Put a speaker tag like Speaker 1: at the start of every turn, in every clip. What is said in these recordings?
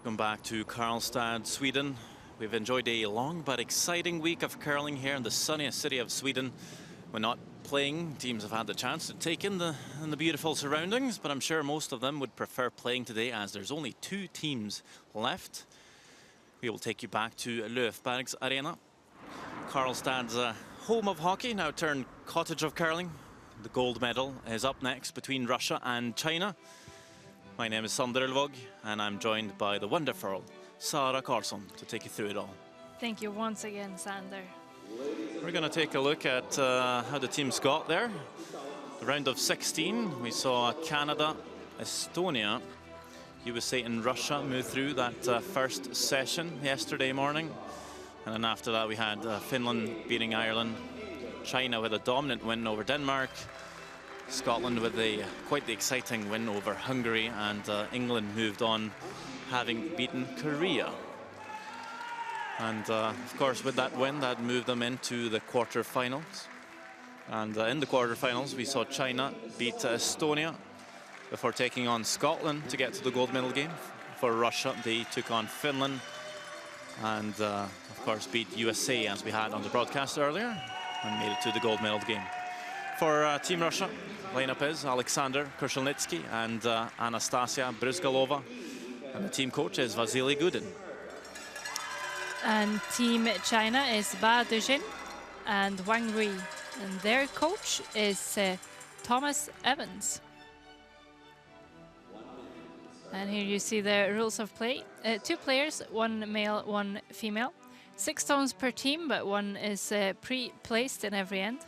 Speaker 1: Welcome back to Karlstad, Sweden. We've enjoyed a long but exciting week of curling here in the sunniest city of Sweden. We're not playing. Teams have had the chance to take in the beautiful surroundings, but I'm sure most of them would prefer playing today as there's only 2 teams left. We will take you back to Löfbergs Arena. Karlstad's home of hockey, now turned cottage of curling. The gold medal is up next between Russia and China. My name is Sander Elvåg, and I'm joined by the wonderful Sara Karlsson to take you through it all.
Speaker 2: Thank you once again, Sander.
Speaker 1: We're going to take a look at how the teams got there. The round of 16, we saw Canada, Estonia, USA and Russia move through that first session yesterday morning. And then after that we had Finland beating Ireland, China with a dominant win over Denmark, Scotland with quite the exciting win over Hungary, and England moved on having beaten Korea. And of course with that win that moved them into the quarterfinals. And in the quarterfinals we saw China beat Estonia before taking on Scotland to get to the gold medal game. For Russia they took on Finland and of course beat USA, as we had on the broadcast earlier, and made it to the gold medal game. For Team Russia, lineup is Alexander Krushelnitsky and Anastasia Brysgalova, and the team coach is Vasily Gudin.
Speaker 2: And Team China is Ba Dejin and Wang Rui, and their coach is Thomas Evans. And here you see the rules of play. 2 players, 1 male, 1 female. 6 stones per team, but 1 is pre-placed in every end.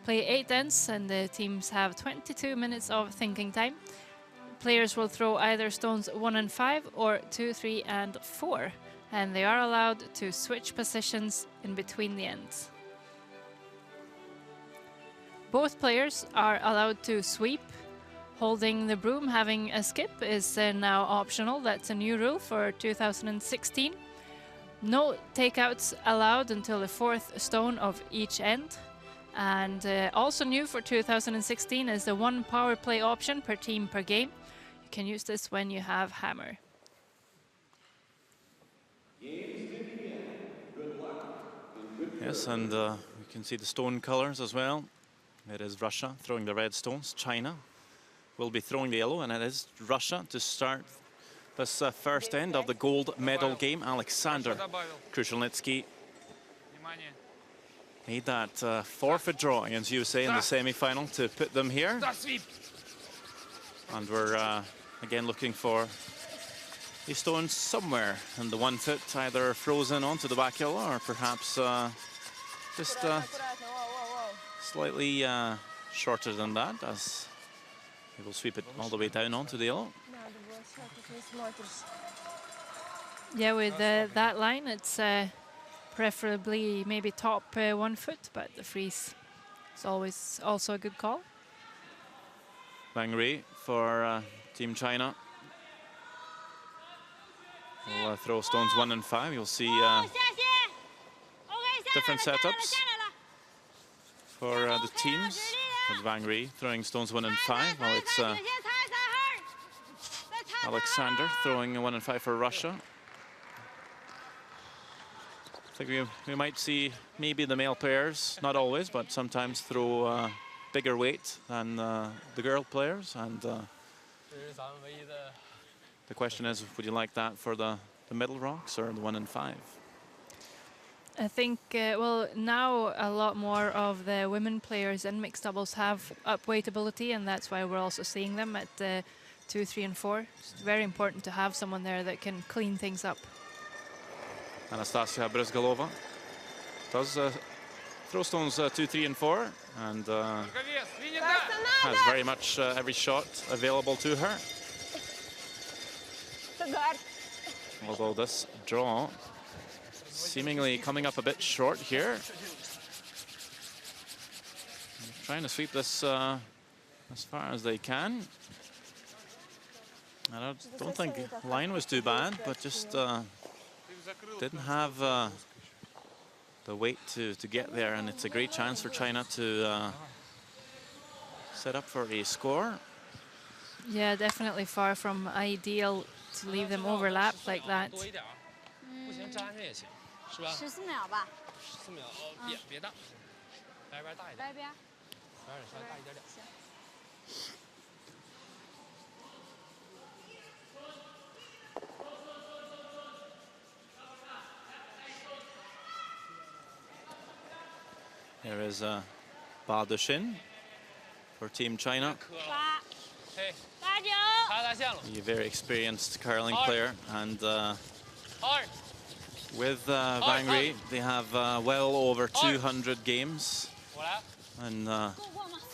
Speaker 2: Play 8 ends, and the teams have 22 minutes of thinking time. Players will throw either stones 1 and 5 or 2, 3 and 4, and they are allowed to switch positions in between the ends. Both players are allowed to sweep. Holding the broom, having a skip, is now optional. That's a new rule for 2016. No takeouts allowed until the 4th stone of each end. And also new for 2016 is the 1 power play option per team per game. You can use this when you have hammer.
Speaker 1: Yes, and you can see the stone colors as well. It is Russia throwing the red stones. China will be throwing the yellow, and it is Russia to start this first end of the gold medal game. Alexander Krushelnitsky made that forfeit draw against USA in the semi-final to put them here. And we're again looking for a stone somewhere in the 1 foot, either frozen onto the back yellow or perhaps just slightly shorter than that, as he will sweep it all the way down onto the yellow.
Speaker 2: Yeah, with that line, it's preferably maybe top 1 foot, but the freeze is always also a good call.
Speaker 1: Wang Rui for Team China will throw stones 1 and 5. You'll see different setups for the teams, with Wang Rui throwing stones 1 and 5, while it's Alexander throwing 1 and 5 for Russia. I think we might see maybe the male players, not always, but sometimes throw bigger weight than the girl players. And the question is, would you like that for the middle rocks or the 1 and 5?
Speaker 2: I think, well, now a lot more of the women players in mixed doubles have up weight ability, and that's why we're also seeing them at 2, 3 and 4. It's very important to have someone there that can clean things up.
Speaker 1: Anastasia Brysgalova does throw stones 2, 3 and 4, and has very much every shot available to her. Although this draw seemingly coming up a bit short here. Trying to sweep this as far as they can. I don't think line was too bad, but just didn't have the weight to get there, and it's a great chance for China to set up for a score.
Speaker 2: Yeah, definitely far from ideal to leave them overlapped like that.
Speaker 3: 不行，粘上也行，是吧
Speaker 4: 14秒吧。
Speaker 3: 14秒哦，别大，白边大一点，
Speaker 4: 白边。
Speaker 3: 白边稍微大一点点。
Speaker 4: 行。
Speaker 1: Here is WCF for Team China.
Speaker 4: 8、9。A
Speaker 1: very experienced curling player, and with Wang Rui, they have well over 200 games and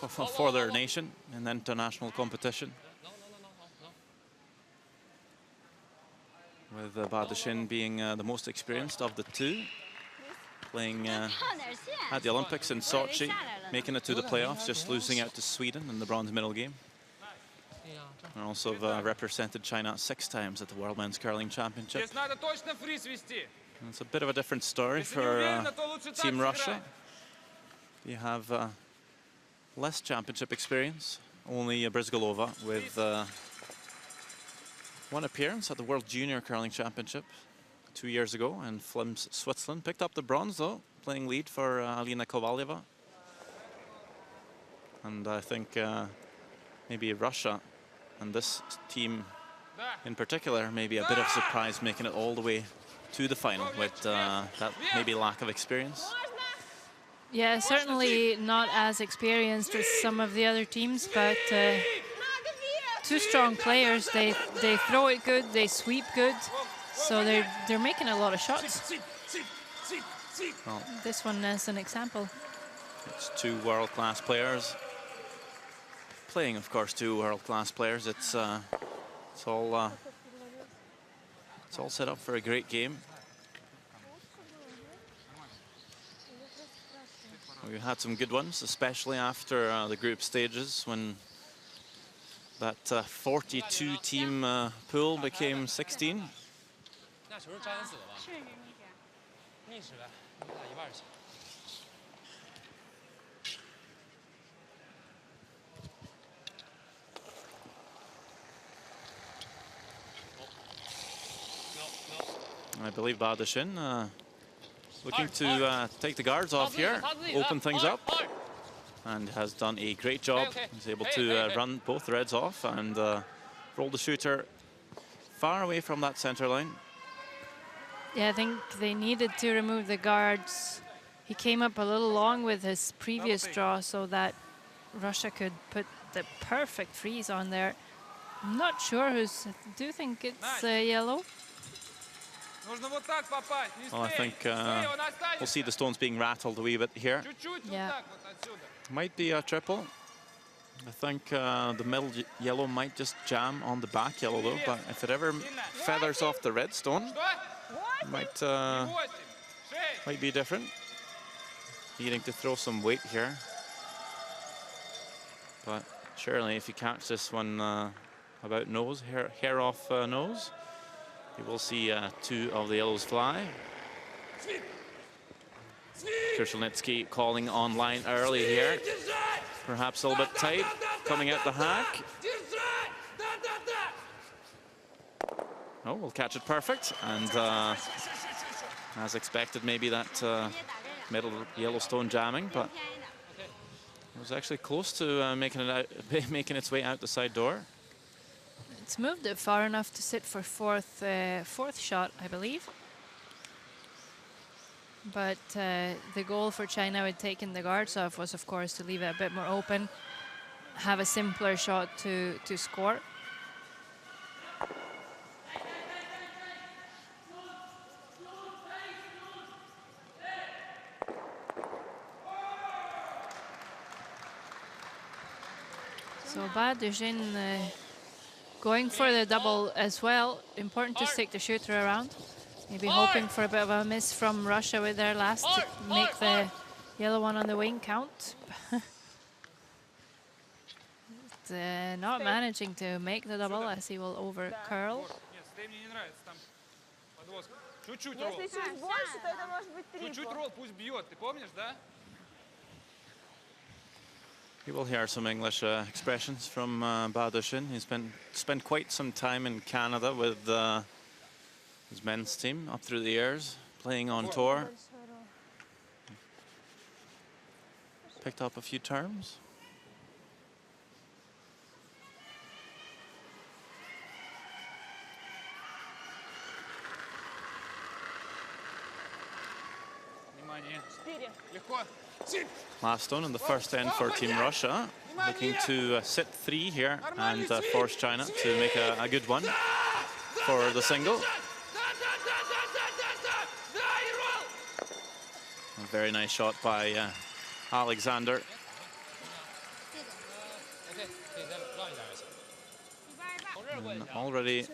Speaker 1: for their nation in international competition. With WCF being the most experienced of the two, playing at the Olympics in Sochi, making it to the playoffs, just losing out to Sweden in the bronze medal game. And also represented China 6 times at the World Men's Curling Championship. And it's a bit of a different story for Team Russia. You have less championship experience, only Brizgalova with 1 appearance at the World Junior Curling Championship 2 years ago in Flims, Switzerland. Picked up the bronze though, playing lead for Alina Kovalyeva. And I think maybe Russia and this team in particular, maybe a bit of surprise making it all the way to the final with that maybe lack of experience.
Speaker 2: Yeah, certainly not as experienced as some of the other teams, but two strong players. They throw it good, they sweep good, so they're making a lot of shots.
Speaker 1: Well,
Speaker 2: this one as an example.
Speaker 1: It's 2 world-class players playing, of course, 2 world-class players. It's all set up for a great game. We've had some good ones, especially after the group stages when that 42-team pool became 16. I believe WCF looking to take the guards off here, open things up, and has done a great job. He's able to run both reds off and roll the shooter far away from that center line.
Speaker 2: Yeah, I think they needed to remove the guards. He came up a little long with his previous draw so that Russia could put the perfect freeze on there. I'm not sure who's, do you think it's yellow?
Speaker 1: Well, I think we'll see the stones being rattled a wee bit here.
Speaker 2: Yeah.
Speaker 1: Might be a triple. I think the middle yellow might just jam on the back yellow though, but if it ever feathers off the red stone, might be different. Needing to throw some weight here. But surely if you catch this one about nose, hair off nose, you will see 2 of the yellows fly. Krushelnitsky calling on line early here. Perhaps a little bit tight, coming out the hack. Oh, we'll catch it perfect. And as expected, maybe that middle yellow stone jamming, but it was actually close to making its way out the side door.
Speaker 2: It's moved it far enough to sit for fourth shot, I believe. But the goal for China with taking the guards off was, of course, to leave it a bit more open, have a simpler shot to score. So WCF going for the double as well. Important to stick the shooter around. Maybe hoping for a bit of a miss from Russia with their last to make the yellow one on the wing count. Not managing to make the double as he will over curl.
Speaker 1: You will hear some English expressions from WCF. He's spent quite some time in Canada with his men's team up through the years, playing on tour. Picked up a few terms. Last stone in the first end for Team Russia, looking to sit 3 here and force China to make a good one for the single. A very nice shot by Alexander. And already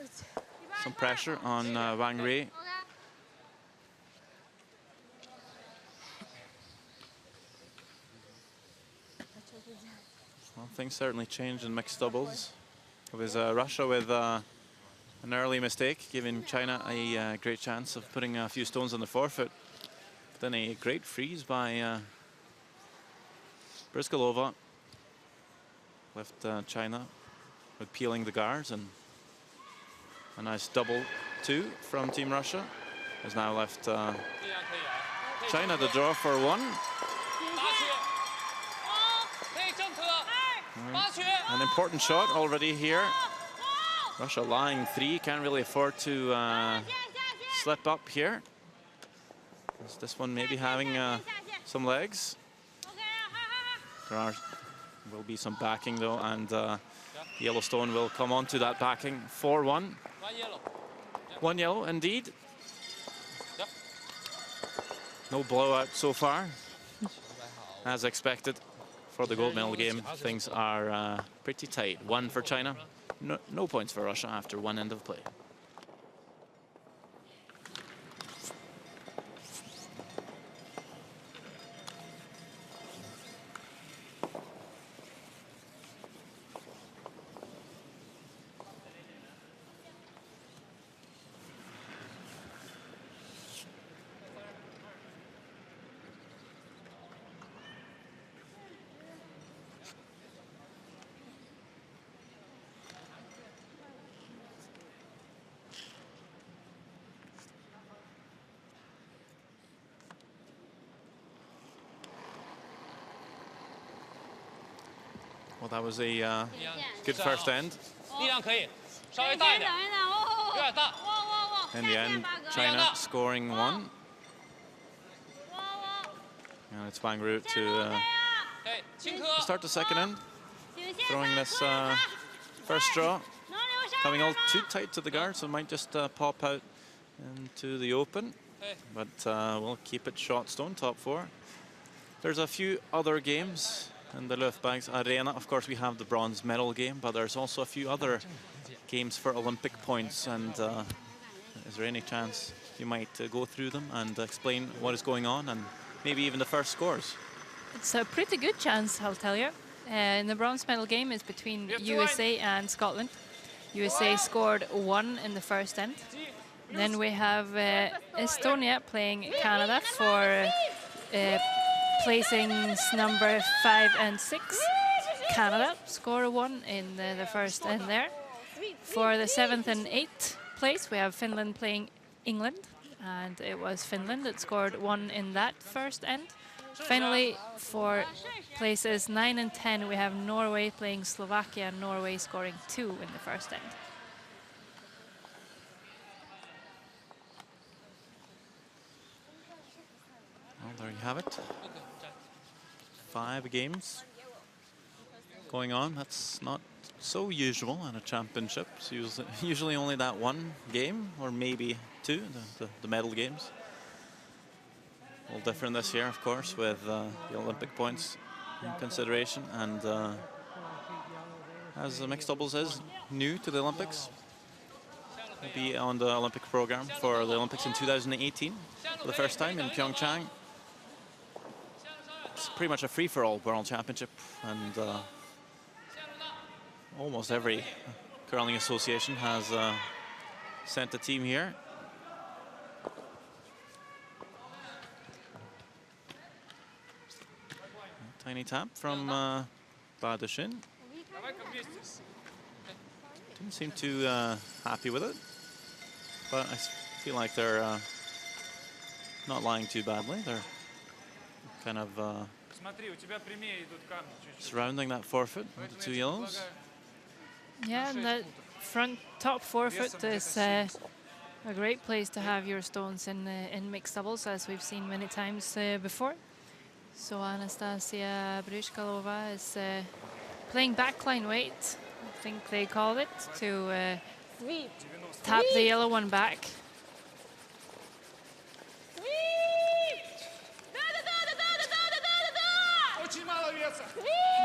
Speaker 1: some pressure on Wang Rui. Well, things certainly changed in mixed doubles. It was Russia with an early mistake, giving China a great chance of putting a few stones on the forefoot. But then a great freeze by Briskalova left China with peeling the guards, and a nice double 2 from Team Russia has now left China to draw for 1. An important shot already here. Russia lying 3, can't really afford to slip up here. This one maybe having some legs. There will be some backing though, and Yellowstone will come onto that backing. 4-1. 1 yellow indeed. No blowout so far, as expected. For the gold medal game, things are pretty tight. 1 for China, no points for Russia after 1 end of play. Well, that was a good first end. In the end, China scoring 1. And it's Wang Rui to start the second end. Throwing this first draw. Coming all too tight to the guard, so it might just pop out into the open. But we'll keep it shot stone, top 4. There's a few other games in the Löfbergs Arena. Of course, we have the bronze medal game, but there's also a few other games for Olympic points. And is there any chance you might go through them and explain what is going on and maybe even the first scores?
Speaker 2: It's a pretty good chance, I'll tell you. In the bronze medal game is between USA and Scotland. USA scored 1 in the first end. Then we have Estonia playing Canada for placings number 5 and 6. Canada score 1 in the first end there. For the 7th and 8th place, we have Finland playing England, and it was Finland that scored 1 in that first end. Finally, for places 9 and 10, we have Norway playing Slovakia, Norway scoring 2 in the first end.
Speaker 1: Well, there you have it. 5 games going on. That's not so usual in a championship. It's usually only that 1 game, or maybe 2, the medal games. A little different this year, of course, with the Olympic points in consideration, and as the mixed doubles is new to the Olympics, will be on the Olympic program for the Olympics in 2018 for the first time in Pyeongchang. It's pretty much a free-for-all world championship, and almost every curling association has sent a team here. Tiny tap from Badashin. Didn't seem too happy with it, but I feel like they're not lying too badly. They're kind of surrounding that forefoot with the 2 yellows.
Speaker 2: Yeah, and that front top forefoot is a great place to have your stones in mixed doubles, as we've seen many times before. So Anastasia Bryzgalova is playing backline weight, I think they called it, to tap the yellow one back.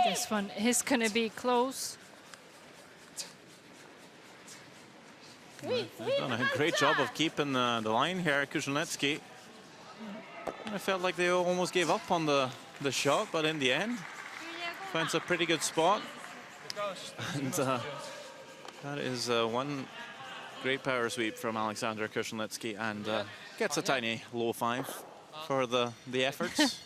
Speaker 2: This one is going to be close.
Speaker 1: They've done a great job of keeping the line here, Krushelnytski. I felt like they almost gave up on the shot, but in the end, finds a pretty good spot. And that is one great power sweep from Alexander Krushelnytski, and gets a tiny low 5 for the efforts.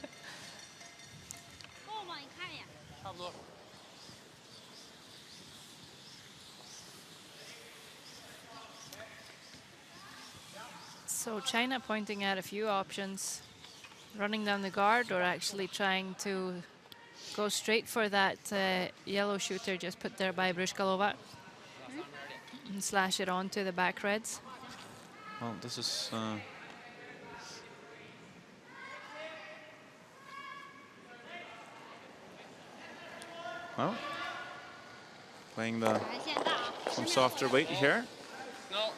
Speaker 2: So China pointing at a few options, running down the guard or actually trying to go straight for that yellow shooter just put there by Bryzgalova and slash it onto the back reds.
Speaker 1: Well, this is well, playing some softer weight here.
Speaker 3: No,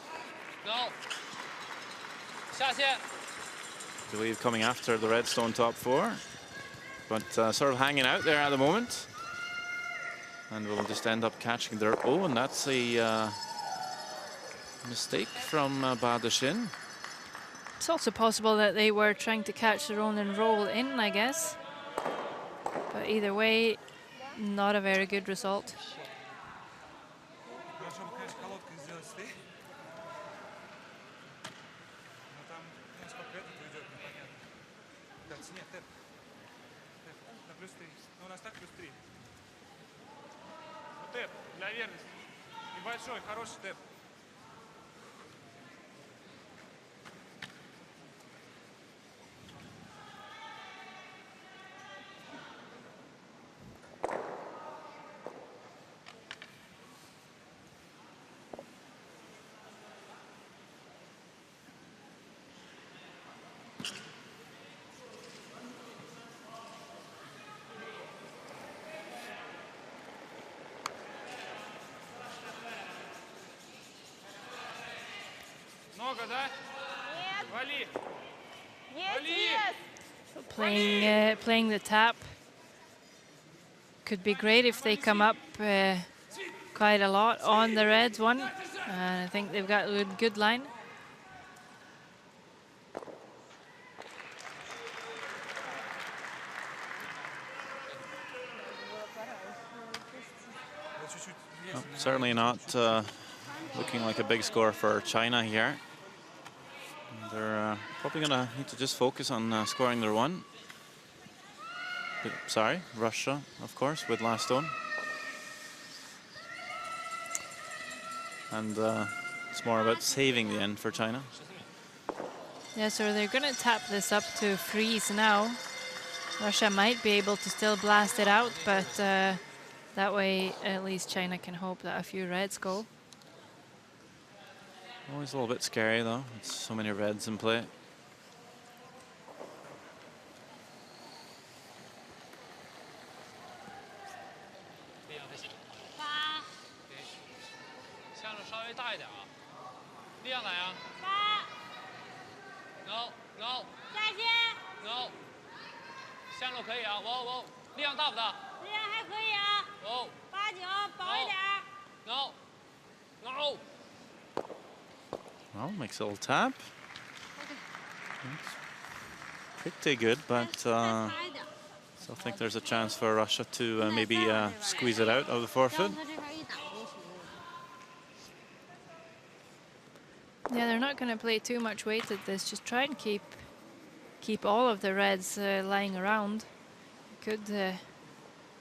Speaker 3: no. 下线.
Speaker 1: I believe coming after the redstone top 4, but sort of hanging out there at the moment, and will just end up catching their. Oh, and that's a mistake from Badashin.
Speaker 2: It's also possible that they were trying to catch their own and roll in, I guess. But either way, not a very good result.
Speaker 4: Небольшой, хороший тэп. Много, да? Нет. Вали. Нет.
Speaker 2: So playing the tap could be great if they come up quite a lot on the reds one. I think they've got a good line.
Speaker 1: Oh, certainly not looking like a big score for China here. They're probably going to need to just focus on scoring their one. Sorry, Russia, of course, with last stone. And it's more about saving the end for China.
Speaker 2: Yeah, so they're going to tap this up to freeze now. Russia might be able to still blast it out, but that way at least China can hope that a few reds go.
Speaker 1: Always a little bit scary though, it's so many reds in play.
Speaker 3: No, no. 下线 No. 线路可以啊，我力量大不大？力量还可以啊。哦。8、9，薄一点。No. No.
Speaker 1: Well, makes a little tap. Pretty good, but still think there's a chance for Russia to maybe squeeze it out of the forefoot.
Speaker 2: Yeah, they're not going to play too much weight at this. Just try and keep all of the reds lying around. Could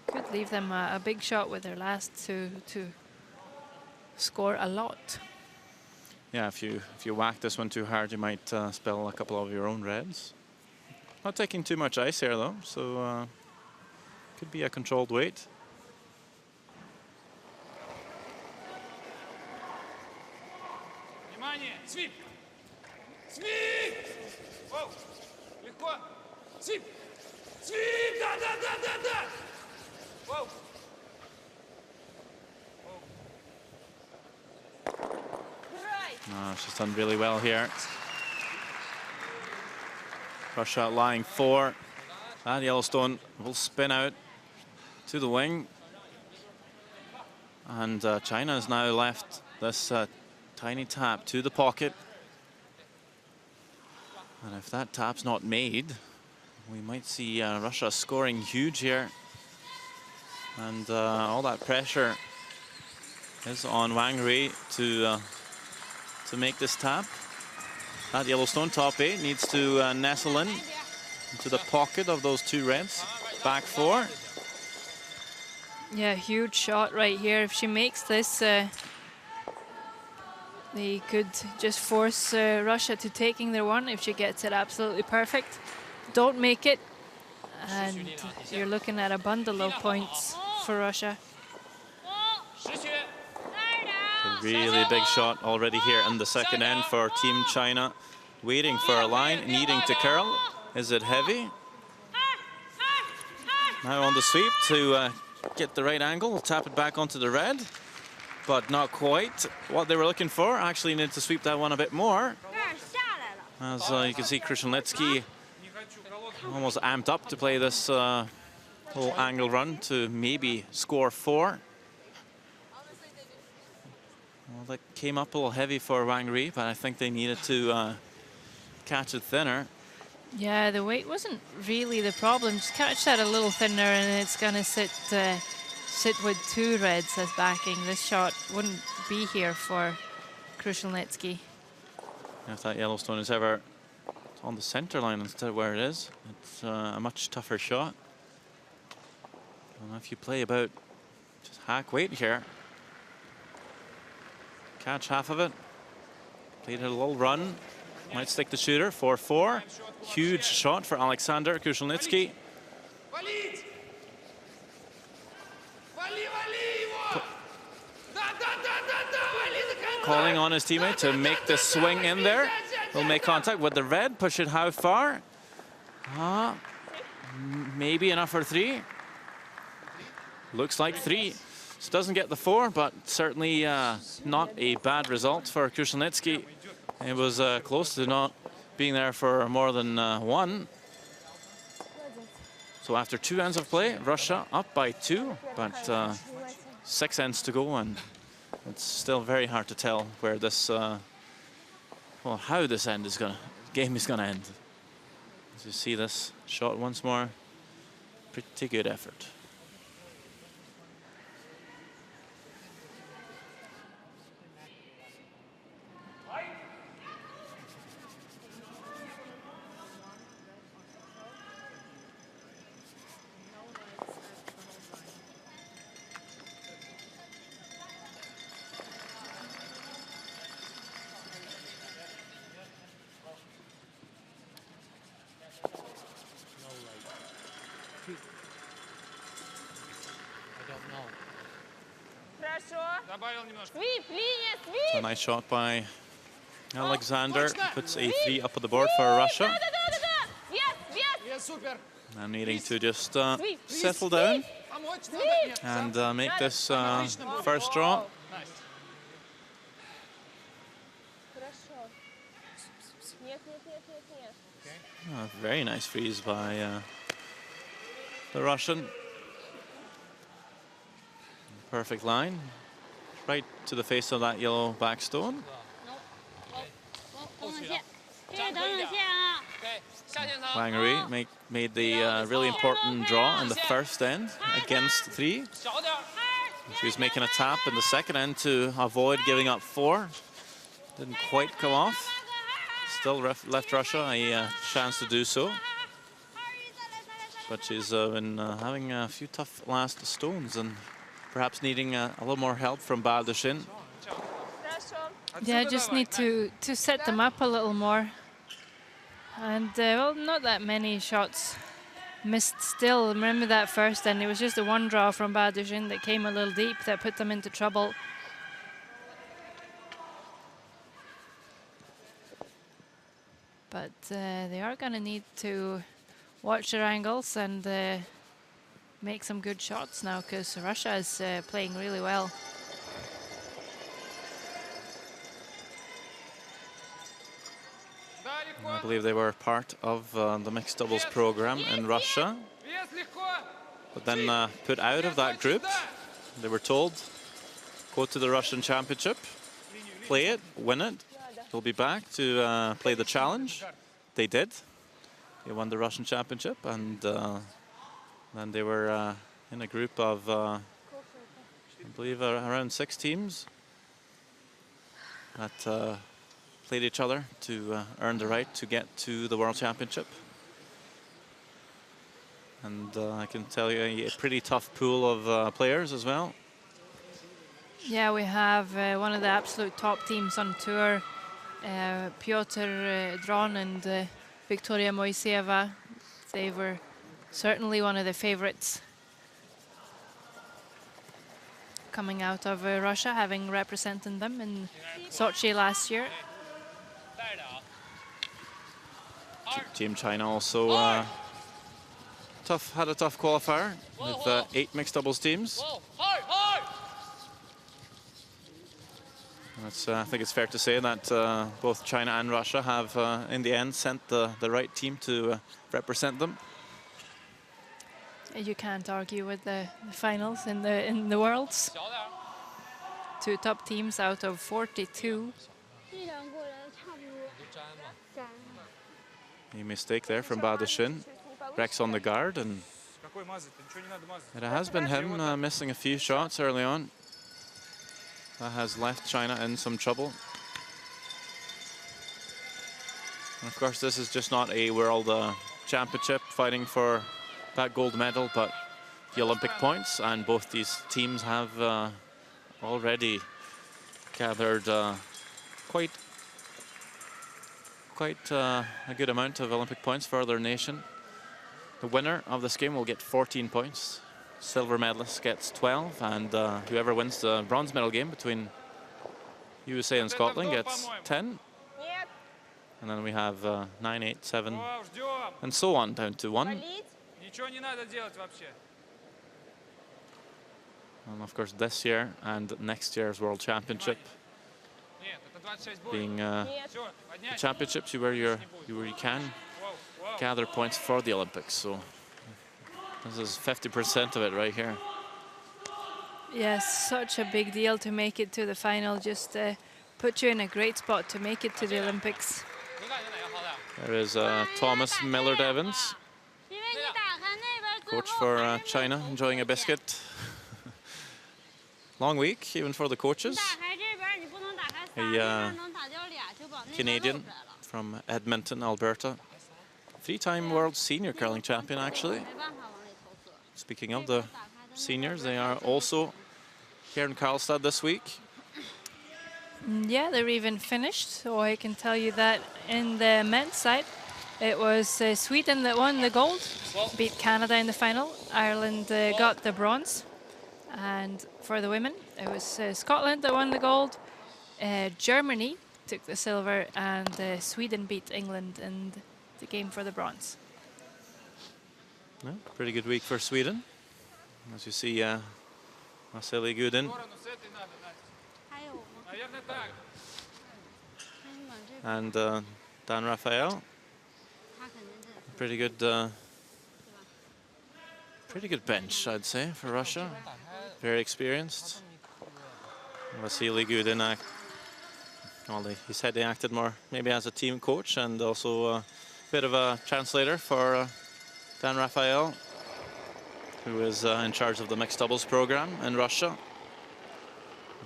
Speaker 2: Could leave them a big shot with their last to score a lot.
Speaker 1: Yeah, if you whack this one too hard, you might spill a couple of your own reds. Not taking too much ice here though, so could be a controlled weight.
Speaker 4: Внимание! Свип! Свип! Воу! Легко! Свип! Свип! Да, да, да, да, да! Воу!
Speaker 1: She's done really well here. Russia lying 4. And Yellowstone will spin out to the wing. And China has now left this tiny tap to the pocket. And if that tap's not made, we might see Russia scoring huge here. And all that pressure is on Wang Rui to make this tap. That Yellowstone top 8 needs to nestle in into the pocket of those 2 reds. Back 4.
Speaker 2: Yeah, huge shot right here. If she makes this, they could just force Russia to taking their 1 if she gets it absolutely perfect. Don't make it, and you're looking at a bundle of points for Russia.
Speaker 1: A really big shot already here in the second end for Team China. Waiting for a line, needing to curl. Is it heavy? Now on the sweep to get the right angle, tap it back onto the red, but not quite what they were looking for. Actually need to sweep that one a bit more. As you can see, Krushelnitsky almost amped up to play this whole angle run to maybe score 4. Well, that came up a little heavy for Wang Rui, but I think they needed to catch it thinner.
Speaker 2: Yeah, the weight wasn't really the problem. Just catch that a little thinner and it's going to sit with 2 reds as backing. This shot wouldn't be here for Krushelnitsky.
Speaker 1: If that Yellowstone is ever on the center line instead of where it is, it's a much tougher shot. And if you play about just hack weight here, catch half of it, played a little run, might stick the shooter, 4-4. Huge shot for Alexander Krushelnitsky. Calling on his teammate to make the swing in there. He'll make contact with the red, push it how far? Maybe enough for 3. Looks like 3. So doesn't get the 4, but certainly not a bad result for Krushelnitsky. It was close to not being there for more than 1. So after 2 ends of play, Russia up by 2, but 6 ends to go, and it's still very hard to tell where this, well, how this game is gonna end. As you see this shot once more, pretty good effort. So a nice shot by Alexander, puts a 3 up on the board for Russia. Now needing to just settle down and make this first draw. Oh, very nice freeze by the Russian. Perfect line. Right to the face of that yellow backstone. Wang Rui made the really important draw in the first end against 3. She was making a tap in the second end to avoid giving up 4. Didn't quite come off. Still left Russia a chance to do so. but she's been having a few tough last stones and perhaps needing a little more help from WCF.
Speaker 2: Yeah, just need to set them up a little more. And well, not that many shots missed still. Remember that first, and it was just a one draw from WCF that came a little deep that put them into trouble. But they are going to need to watch their angles and make some good shots now, because Russia is playing really well.
Speaker 1: I believe they were part of the mixed doubles program in Russia, but then put out of that group. They were told, go to the Russian Championship, play it, win it. You'll be back to play the challenge. They did. They won the Russian Championship, and then they were in a group of, I believe, around 6 teams that played each other to earn the right to get to the World Championship. And I can tell you a pretty tough pool of players as well.
Speaker 2: Yeah, we have one of the absolute top teams on tour, Piotr Dron and Victoria Moiseyeva. They were certainly one of the favorites coming out of Russia, having represented them in Sochi last year.
Speaker 1: Team China also had a tough qualifier with 8 mixed doubles teams. I think it's fair to say that both China and Russia have, in the end, sent the right team to represent them.
Speaker 2: You can't argue with the finals in the Worlds. 2 top teams out of 42.
Speaker 1: A mistake there from WCF. Rex on the guard, and it has been him missing a few shots early on. That has left China in some trouble. And of course, this is just not a World Championship fighting for that gold medal, but the Olympic points, and both these teams have already gathered quite a good amount of Olympic points for their nation. The winner of this game will get 14 points. Silver medalist gets 12, and whoever wins the bronze medal game between USA and Scotland gets 10. And then we have 9, 8, 7, and so on, down to 1. And of course, this year and next year's World Championship being the championships where you can gather points for the Olympics. So this is 50% of it right here.
Speaker 2: Yes, such a big deal to make it to the final. Just put you in a great spot to make it to the Olympics.
Speaker 1: There is Thomas Millard-Evans, coach for China, enjoying a biscuit. Long week, even for the coaches. A Canadian from Edmonton, Alberta. 3-time world senior curling champion, actually. Speaking of the seniors, they are also here in Karlstad this week.
Speaker 2: Yeah, they're even finished. So I can tell you that in the men's side, it was Sweden that won the gold, beat Canada in the final. Ireland got the bronze. And for the women, it was Scotland that won the gold. Germany took the silver, and Sweden beat England in the game for the bronze.
Speaker 1: Yeah, pretty good week for Sweden. As you see, Vasily Gudin and Dan Raphael. Pretty good bench, I'd say, for Russia. Very experienced. Vasily Gudin, he said he acted more maybe as a team coach and also a bit of a translator for Dan Raphael, who is in charge of the mixed doubles program in Russia.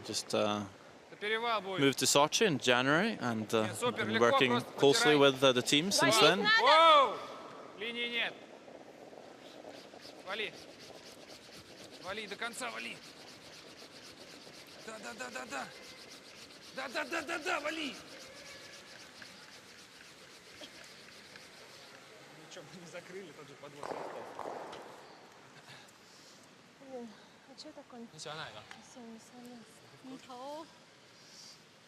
Speaker 1: Just moved to Sochi in January and been working closely with the team since then.
Speaker 4: Вали. Вали, до конца вали. Да. Да, вали. Ну что, мы не закрыли тот же подвод лифтов.
Speaker 3: 你喜欢哪个？
Speaker 5: 你投，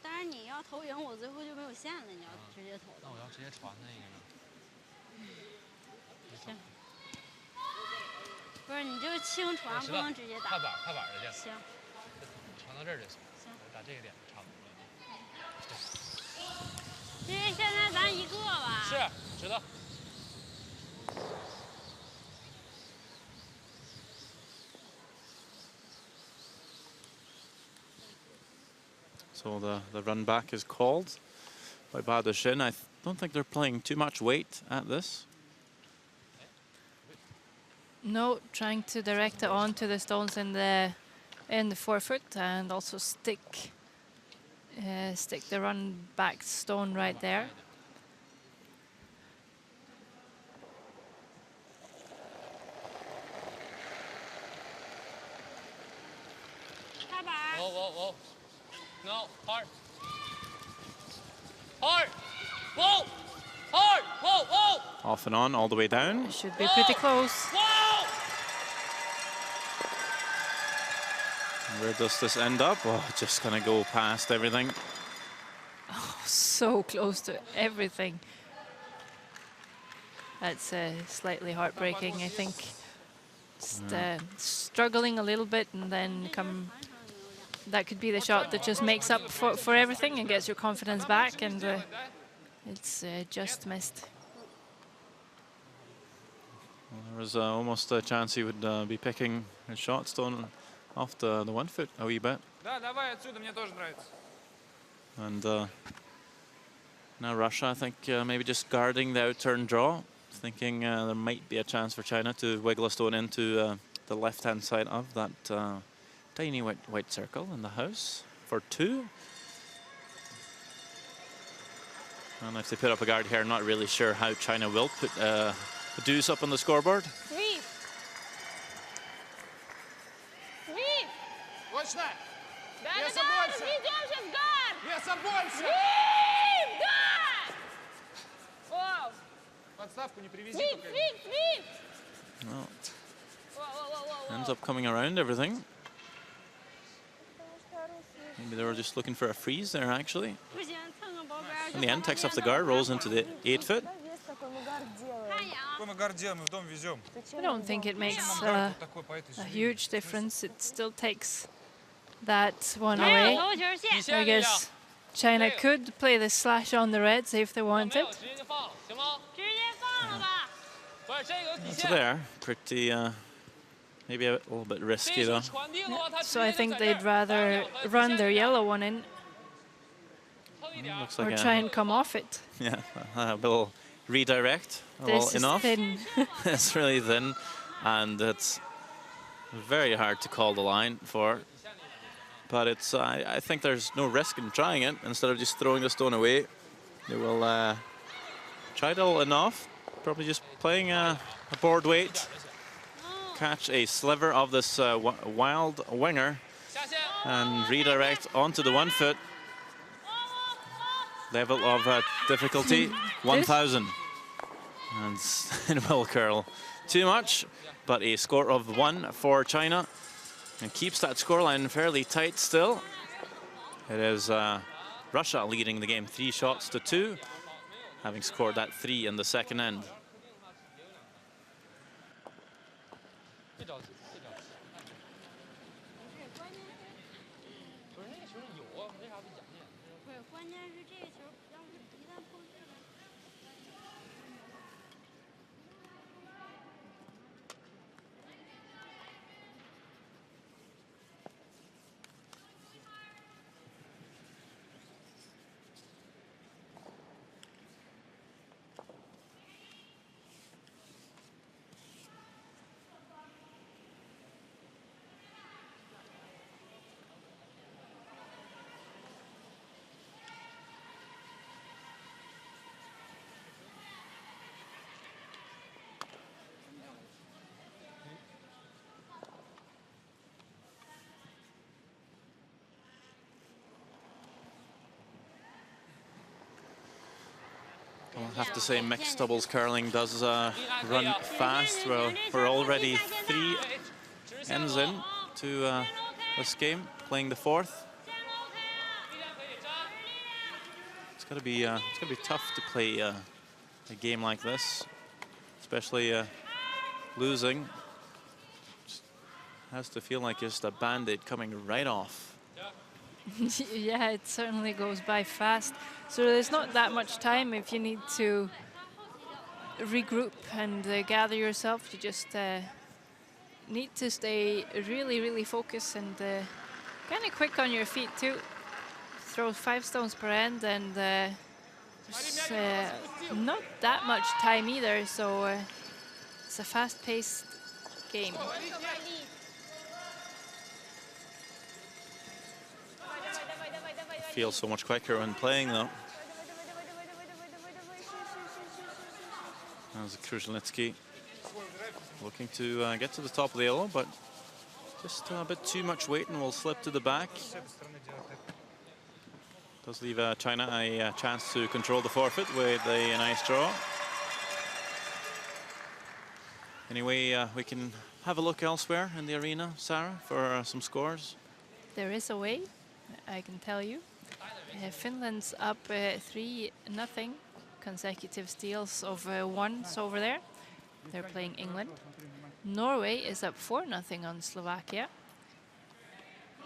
Speaker 5: 但是你要投赢，我最后就没有线了。你要直接投的。
Speaker 3: 那我要直接传那个呢？
Speaker 5: 行。不是，你就轻传，不能直接打。
Speaker 3: 踏板的这样。
Speaker 5: 行。
Speaker 3: 传到这儿就行。
Speaker 5: 行。
Speaker 3: 打这个点差不多。
Speaker 5: 因为现在咱一个吧。
Speaker 3: 是，知道。
Speaker 1: So the run back is called by WCF. I don't think they're playing too much weight at this.
Speaker 2: No, trying to direct it onto the stones in the forefoot and also stick the run back stone right there.
Speaker 3: Whoa. No, hard. Hard. Whoa. Hard. Whoa.
Speaker 1: Off and on, all the way down.
Speaker 2: Should be pretty close.
Speaker 3: Whoa.
Speaker 1: Where does this end up? Oh, just gonna go past everything.
Speaker 2: Oh, so close to everything. That's slightly heartbreaking, I think. Just struggling a little bit and then come. That could be the shot that just makes up for everything and gets your confidence back, and it's just missed.
Speaker 1: Well, there was almost a chance he would be picking his shot stone off the 1 foot a wee bit.
Speaker 4: Да, давай отсюда, мне тоже нравится.
Speaker 1: And now Russia, I think, maybe just guarding the outturn draw, thinking there might be a chance for China to wiggle a stone into the left-hand side of that tiny white circle in the house for 2. And if they put up a guard here, not really sure how China will put the deuce up on the scoreboard.
Speaker 5: Sweep.
Speaker 4: Точно!
Speaker 5: Да,
Speaker 4: Веса
Speaker 5: да,
Speaker 4: больше!
Speaker 5: идем сейчас гард!
Speaker 4: Веса больше!
Speaker 5: Sweep, гард! Вау!
Speaker 4: Подставку не привези.
Speaker 5: Sweep!
Speaker 1: Well,
Speaker 5: Whoa.
Speaker 1: ends up coming around everything. Maybe they were just looking for a freeze there, actually. In the end, takes off the guard, rolls into the 8 foot.
Speaker 4: Какой мы гард делаем, мы в дом везем.
Speaker 2: I don't think it makes a huge difference. It still takes that one away. I guess China could play the slash on the reds if they wanted.
Speaker 1: So there, pretty, maybe a little bit risky though.
Speaker 2: So I think they'd rather run their yellow one in
Speaker 1: Looks
Speaker 2: or
Speaker 1: like
Speaker 2: try and come off it.
Speaker 1: yeah, a little redirect. Well,
Speaker 2: This is
Speaker 1: enough.
Speaker 2: thin.
Speaker 1: It's really thin, and it's very hard to call the line for. But it's, I think there's no risk in trying it. Instead of just throwing the stone away, they will try to enough. Probably just playing a board weight, catch a sliver of this wild winger, and redirect onto the 1 foot. Level of difficulty 1000. And it will curl too much, but a score of 1 for China, and keeps that scoreline fairly tight still. It is Russia leading the game 3 shots to 2, having scored that 3 in the second end. have to say mixed doubles curling does run fast. Well, we're already 3 ends in to this game, playing the 4th. It's gonna be tough to play a game like this, especially losing. Just has to feel like just a band-aid coming right off.
Speaker 2: Yeah, it certainly goes by fast. So there's not that much time if you need to regroup and gather yourself. You just need to stay really, really focused and kind of quick on your feet too. Throw 5 stones per end, and there's not that much time either, so it's a fast-paced game.
Speaker 1: Feels so much quicker when playing, though. There's Kruzhelnitsky looking to get to the top of the yellow, but just a bit too much weight and will slip to the back. Does leave China a chance to control the forfeit with a nice draw. Anyway, we can have a look elsewhere in the arena, Sarah, for some scores.
Speaker 2: There is a way, I can tell you. Finland's up 3-0, consecutive steals of 1s over there. They're playing England. Norway is up 4-0 on Slovakia.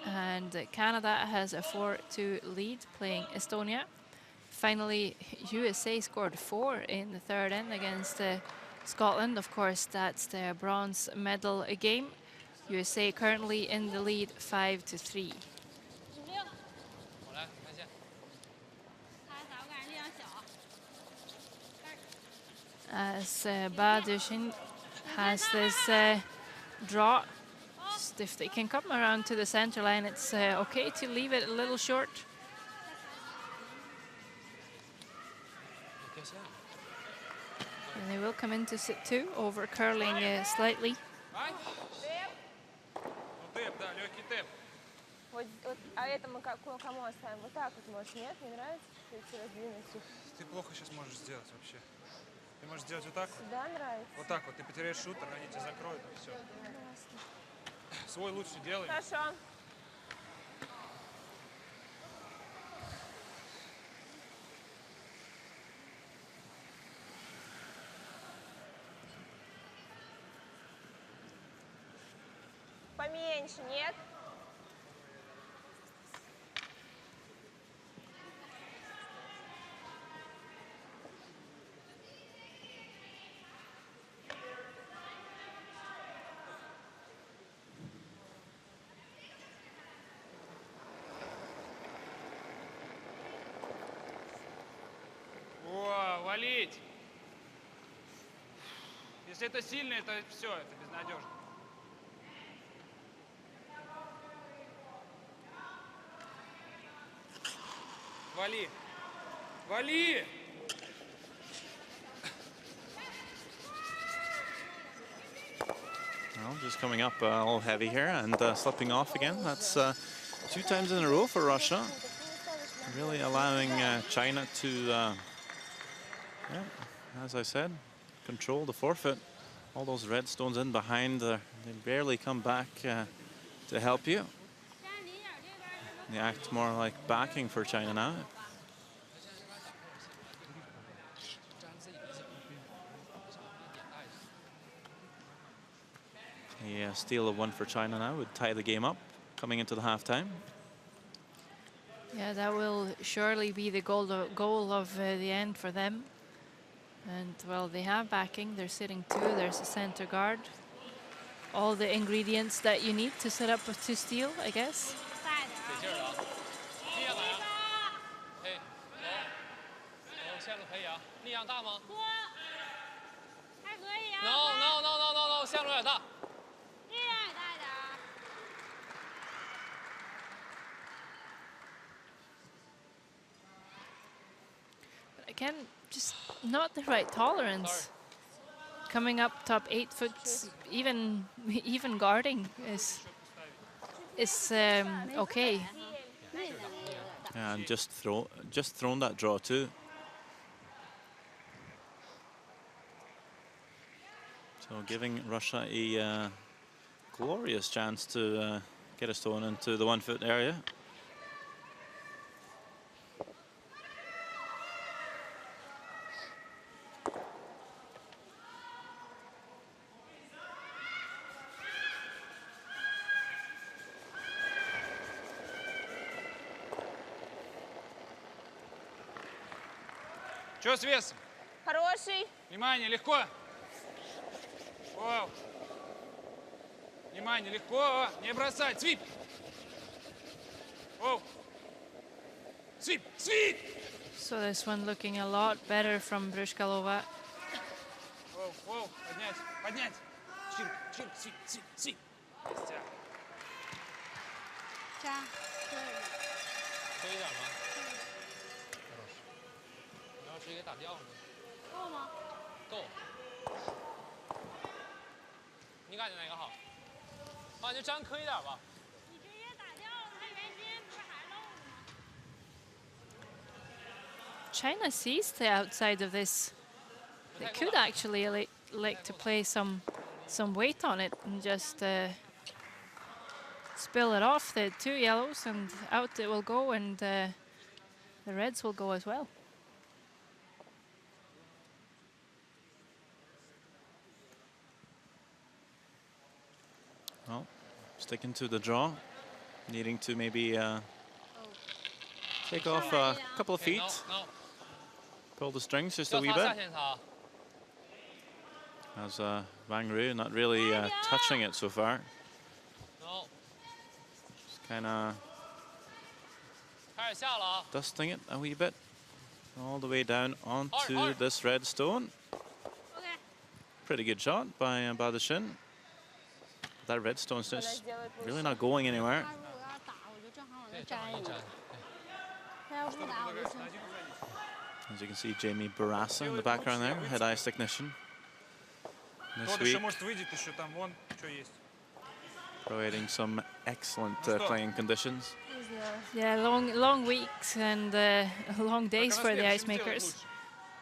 Speaker 2: And Canada has a 4-2 lead, playing Estonia. Finally, USA scored 4 in the 3rd end against Scotland. Of course, that's the bronze medal game. USA currently in the lead 5-3. As WCF has this draw, just if they can come around to the center line, it's okay to leave it a little short. And they will come into sit 2 over curling slightly.
Speaker 6: А это мы кому оставим? Вот так вот, может, нет? Не нравится?
Speaker 4: Ты плохо сейчас можешь сделать вообще. Ты можешь сделать вот так.
Speaker 6: Да, нравится.
Speaker 4: Вот так вот. Ты потеряешь шутер, они тебя закроют, и все. Свой лучше делай.
Speaker 6: Хорошо. Поменьше, нет?
Speaker 4: Валить! Если это сильно, это все, это безнадежно. Вали! Вали!
Speaker 1: Well, just coming up all heavy here and slipping off again. That's 2 times in a row for Russia. Really allowing China to, yeah, as I said, control the forfeit. All those red stones in behind, they barely come back to help you. They act more like backing for China now. Yeah, steal of 1 for China now would tie the game up coming into the halftime.
Speaker 2: Yeah, that will surely be the goal of the end for them. And, well, they have backing. They're sitting 2. There's a center guard. All the ingredients that you need to set up to steal, I guess. Again, just not the right tolerance. Coming up top 8 foot, even guarding is okay.
Speaker 1: Yeah, and just thrown that draw too. giving Russia a glorious chance to get a stone into the 1 foot area.
Speaker 4: Что с весом?
Speaker 6: Хороший.
Speaker 4: Внимание, легко. Воу. Внимание, легко. Не бросать. Свип. Воу. Свип. Свип.
Speaker 2: So this one looking a lot better from Bruskalova.
Speaker 4: Воу, воу. Поднять. Поднять. Чирк, чирк, свип, свип, свип. Стяг.
Speaker 5: 加，对。
Speaker 3: 可以点吗？你要直接打掉呢？
Speaker 5: 够吗？
Speaker 3: 够。你感觉哪个好？啊，就粘磕一点吧。
Speaker 5: 你直接打掉了，它原先不是还漏了吗？
Speaker 2: China sees the outside of this. They could actually like to play some weight on it and just spill it off the 2 yellows, and out it will go, and the reds will go as well.
Speaker 1: Well, sticking to the draw, needing to maybe take off a couple of feet, pull the strings just a wee
Speaker 3: 要擦下
Speaker 1: bit.
Speaker 3: 线擦。
Speaker 1: As Wang Ru not really touching it so far.
Speaker 3: No，
Speaker 1: Just kind of
Speaker 3: 开始下了啊。
Speaker 1: dusting it a wee bit, all the way down onto this red stone.
Speaker 5: OK，
Speaker 1: Pretty good shot by WCF. That red stone's just really not going anywhere.
Speaker 5: 他如果要打，我就正好往那
Speaker 3: 对，正
Speaker 5: 粘一个
Speaker 3: 好一粘。。
Speaker 5: 他要不打，我就先。
Speaker 1: As you can see, Jamie Barassa in the background there, head ice technician. This
Speaker 4: Тот
Speaker 1: week,
Speaker 4: еще может выйдет, еще там вон что есть.
Speaker 1: providing some excellent playing conditions.
Speaker 2: Yeah, long weeks and long days for the ice makers.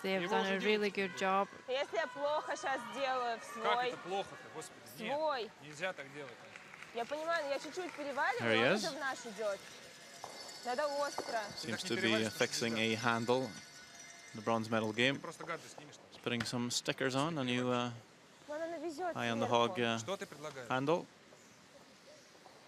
Speaker 2: They have done a really good job.
Speaker 6: Если я плохо сейчас делаю в
Speaker 4: Как
Speaker 6: свой...
Speaker 4: это плохо-то, господи? Нет,
Speaker 6: Свой.
Speaker 4: нельзя так делать.
Speaker 6: Я понимаю, но я чуть-чуть
Speaker 1: There he
Speaker 6: перевариваю, он
Speaker 1: is.
Speaker 6: уже в наш идет. Надо остро.
Speaker 1: Seems to be fixing a handle in the bronze medal game.
Speaker 4: Ты просто гадость снимешь там.
Speaker 1: Just putting some stickers on a new
Speaker 6: Но она навезет
Speaker 1: eye on the
Speaker 6: сверху.
Speaker 1: hog
Speaker 4: Что ты предлагаешь?
Speaker 1: handle.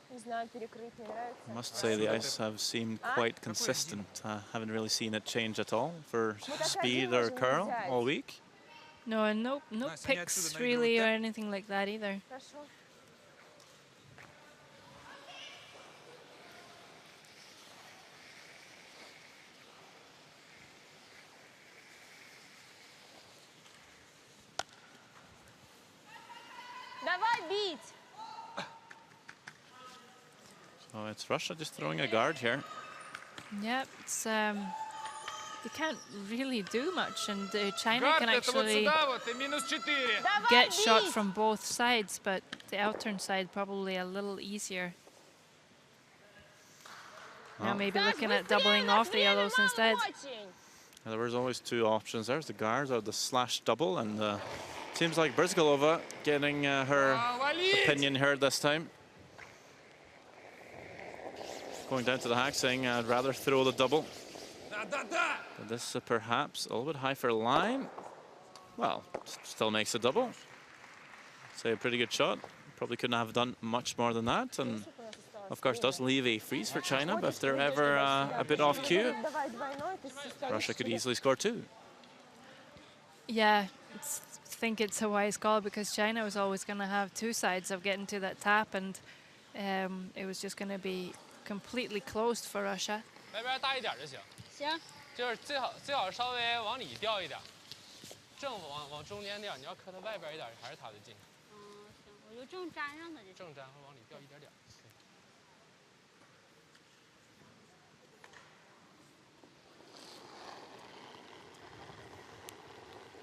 Speaker 6: Не знаю, перекрыть, не
Speaker 1: I
Speaker 6: нравится.
Speaker 1: must say the ice have seemed quite consistent. Haven't really seen it change at all for speed or curl all week.
Speaker 2: No, and no
Speaker 4: Nice, and
Speaker 2: picks
Speaker 4: отсюда
Speaker 2: really or
Speaker 4: наигрывать, да?
Speaker 2: anything like that either.
Speaker 6: Хорошо. Давай бить!
Speaker 1: So it's Russia just throwing a guard here.
Speaker 2: Yeah, it's they can't really do much, and China
Speaker 4: Гард,
Speaker 2: can
Speaker 4: это вот
Speaker 2: actually
Speaker 4: сюда вот, и -4.
Speaker 6: Давай
Speaker 2: get shot
Speaker 6: бить!
Speaker 2: from both sides, but the outturn side probably a little easier. Now maybe looking at doubling off the yellows instead.
Speaker 6: Очень.
Speaker 1: There was always 2 options. There's the guards or the slash double, and seems like Brzgalova getting her opinion heard this time. Going down to the hack saying I'd rather throw the double.
Speaker 4: Да-да-да!
Speaker 1: But this perhaps a little bit high for line. Well, still makes a double. Say a pretty good shot. Probably couldn't have done much more than that, and of course does leave a freeze for China. But if they're ever a bit off cue,
Speaker 6: Давай двойной, ты состоишь.
Speaker 1: Russia could easily score 2.
Speaker 2: Yeah, I think it's a wise call because China was always going to have 2 sides of getting to that tap, and it was just going to be completely closed for Russia.
Speaker 3: 外边大一点就行，
Speaker 5: 行，
Speaker 3: 就是最好稍微往里掉一点，正往中间掉。你要磕它外边一点，还是它的劲。
Speaker 5: 嗯，行，我就正粘上它就行。
Speaker 3: 正粘会往里掉一点点。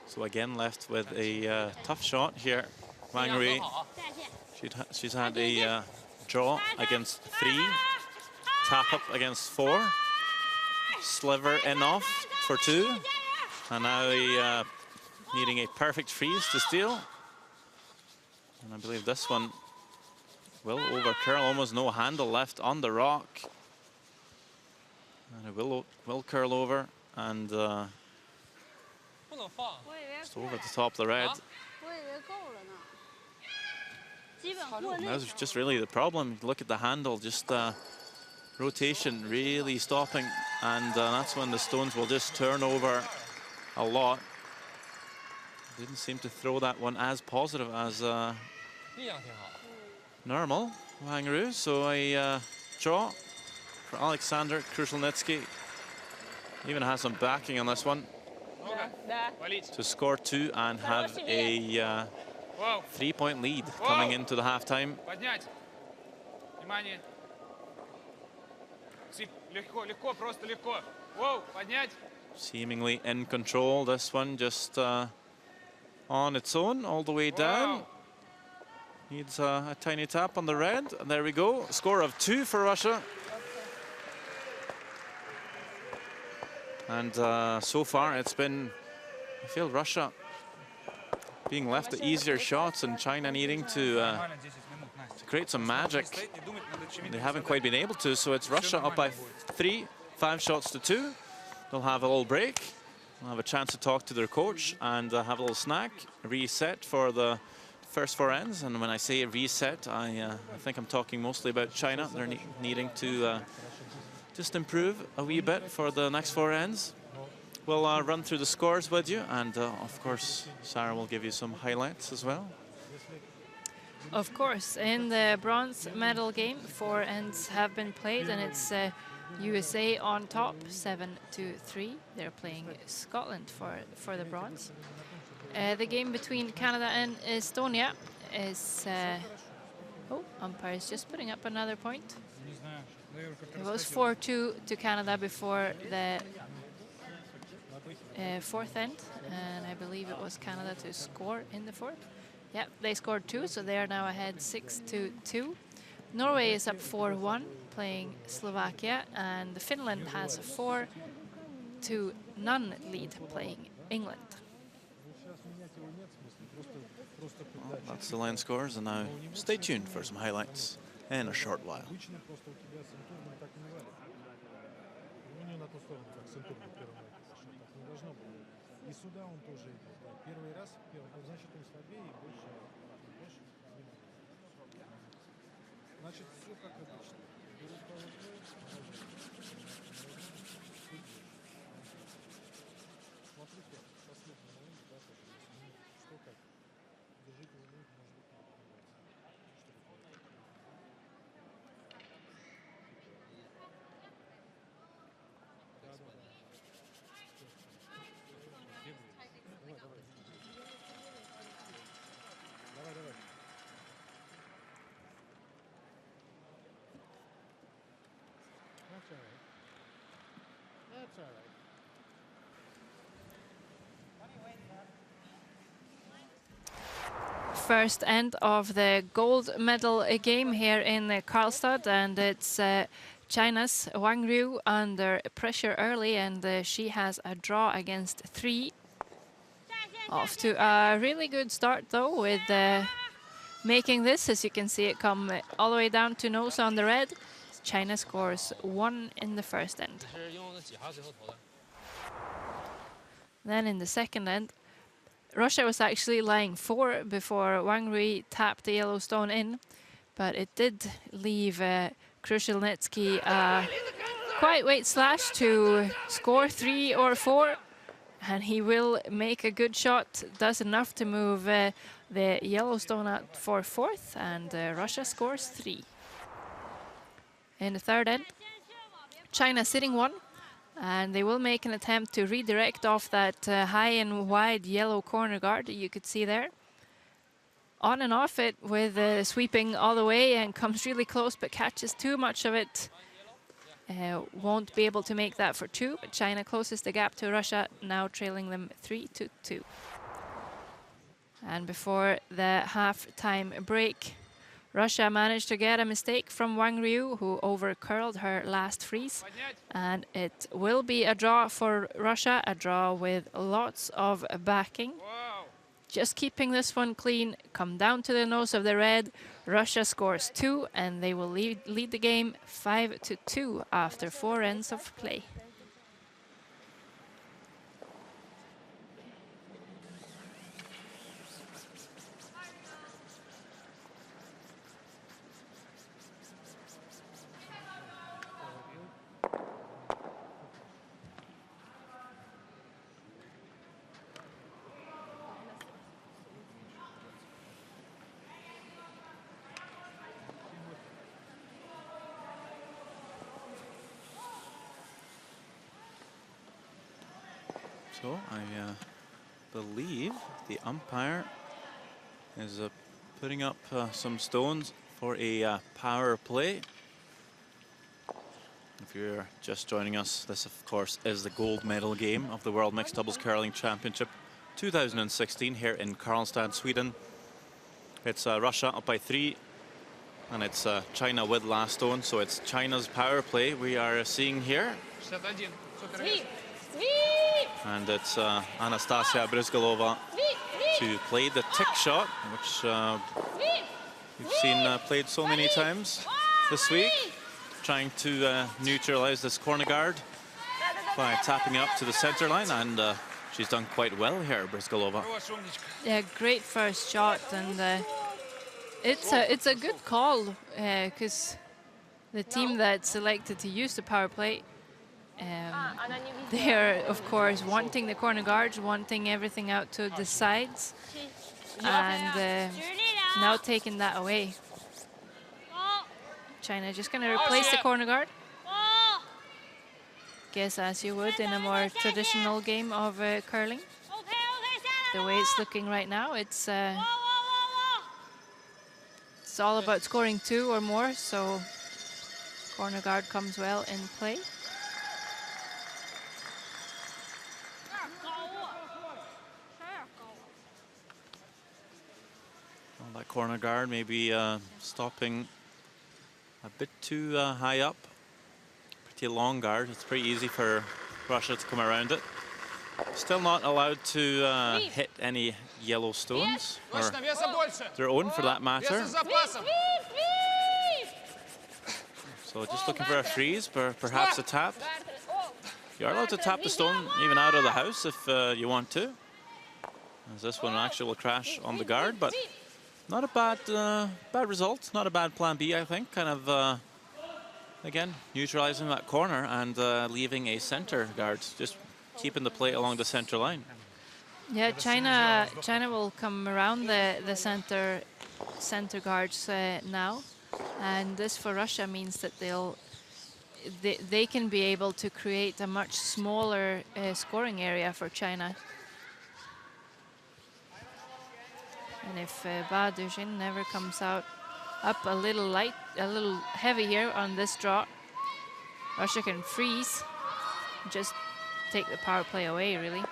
Speaker 1: So again left with a tough shot here. Wang Ru,
Speaker 5: 再见。
Speaker 1: she's had a draw against 3, tap up against 4, sliver in off for 2, and now needing a perfect freeze to steal. And I believe this one will overcurl, almost no handle left on the rock. And it will curl over and just over the top of the red. That's just really the problem. Look at the handle, just rotation really stopping, and that's when the stones will just turn over a lot. Didn't seem to throw that one as positive as normal, Wang Ru. So a draw for Alexander Krushelnitsky. Even has some backing on this one to score 2 and have a 3-point lead coming into the halftime. Seemingly in control, this one just on its own all the way down. Needs a tiny tap on the red, and there we go. Score of 2 for Russia. And so far it's been, I feel, Russia being left the easier shots and China needing to create some magic. They haven't quite been able to, so it's Russia up by 3, 5 shots to 2. They'll have a little break. They'll have a chance to talk to their coach and have a little snack, reset for the first 4 ends. And when I say reset, I think I'm talking mostly about China. They're needing to just improve a wee bit for the next 4 ends. We'll run through the scores with you, and of course Sarah will give you some highlights as well.
Speaker 2: Of course, in the bronze medal game, 4 ends have been played, and it's USA on top, 7-3. They're playing Scotland for the bronze. The game between Canada and Estonia is... oh, umpire is just putting up another point. It was 4-2 to Canada before the 4th end, and I believe it was Canada to score in the 4th. Yep, they scored 2, so they are now ahead 6-2. Norway is up 4-1, playing Slovakia, and Finland has a 4-0 lead, playing England.
Speaker 1: Well, that's the line scores, and now stay tuned for some highlights in a short while.
Speaker 2: First end of the gold medal game here in Karlstad, and it's China's Wang Ru under pressure early, and she has a draw against 3. Off to a really good start though, with making this, as you can see it come all the way down to nose on the red. China scores 1 in the first end. Then in the second end, Russia was actually lying 4 before Wang Ru tapped the yellow stone in, but it did leave Krushelnitsky a quite weight slash to score 3 or 4, and he will make a good shot, does enough to move the yellow stone out for 4th, and Russia scores 3. In the third end, China sitting 1. And they will make an attempt to redirect off that high and wide yellow corner guard you could see there. On and off it with sweeping all the way, and comes really close but catches too much of it. Won't be able to make that for 2, but China closes the gap to Russia, now trailing them 3-2. And before the half-time break, Russia managed to get a mistake from Wang Ru, who over-curled her last freeze. And it will be a draw for Russia, a draw with lots of backing. just keeping this one clean, come down to the nose of the red. Russia scores 2, and they will lead the game 5-2 after 4 ends of play.
Speaker 1: So I believe the umpire is putting up some stones for a power play. If you're just joining us, this of course is the gold medal game of the World Mixed Doubles Curling Championship 2016 here in Karlstad, Sweden. It's Russia up by 3, and it's China with last stone, so it's China's power play we are seeing here. And it's Anastasia Brizgalova to play the tick shot, which we've seen played so many times this week, trying to neutralize this corner guard by tapping up to the center line, and she's done quite well here, Brizgalova.
Speaker 2: Yeah, great first shot, and it's a good call because the team that selected to use the power play, they are of course wanting the corner guards, wanting everything out to the sides, and now taking that away. China just going to replace the corner guard. Guess as you would in a more traditional game of curling. The way it's looking right now, it's all about scoring 2 or more, so corner guard comes well in play.
Speaker 1: Well, that corner guard maybe stopping a bit too high up. Pretty long guard. It's pretty easy for Russia to come around it. Still not allowed to hit any yellow stones, or their own for that matter. So just looking for a freeze, perhaps a tap. You're allowed to tap the stone even out of the house if you want to, as this one actually will crash on the guard, but not a bad result, not a bad plan B, I think. Kind of, again, neutralizing that corner and leaving a center guard, just keeping the play along the center line.
Speaker 2: Yeah, China will come around the center guards now, and this for Russia means that they can be able to create a much smaller scoring area for China. And if WCF never comes out up a little heavy here on this draw, Russia can freeze, just take the power play away, really.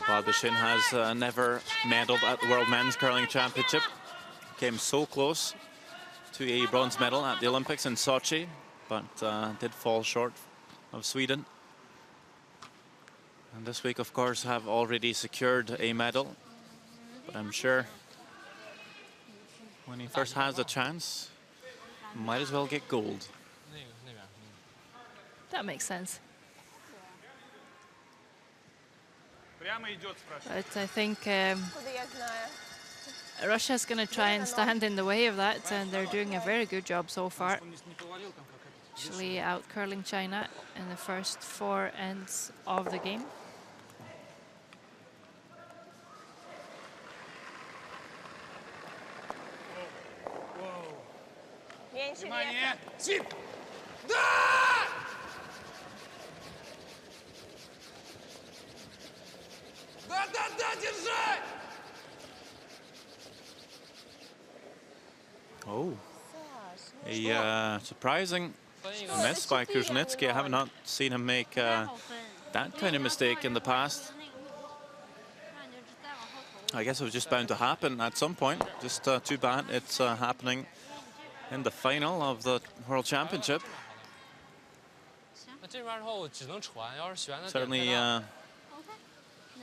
Speaker 1: WCF has never medaled at the World Men's Curling Championship. Came so close to a bronze medal at the Olympics in Sochi, but did fall short of Sweden. And this week, of course, have already secured a medal. But I'm sure when he first has the chance, might as well get gold.
Speaker 2: That makes sense. But I think Russia's going to try and stand in the way of that, and they're doing a very good job so far. Actually out curling China in the first 4 ends of the game.
Speaker 1: Oh, a surprising miss by Krusnitsky. I have not seen him make that kind of mistake in the past. I guess it was just bound to happen at some point. Just too bad it's happening in the final of the World Championship. Certainly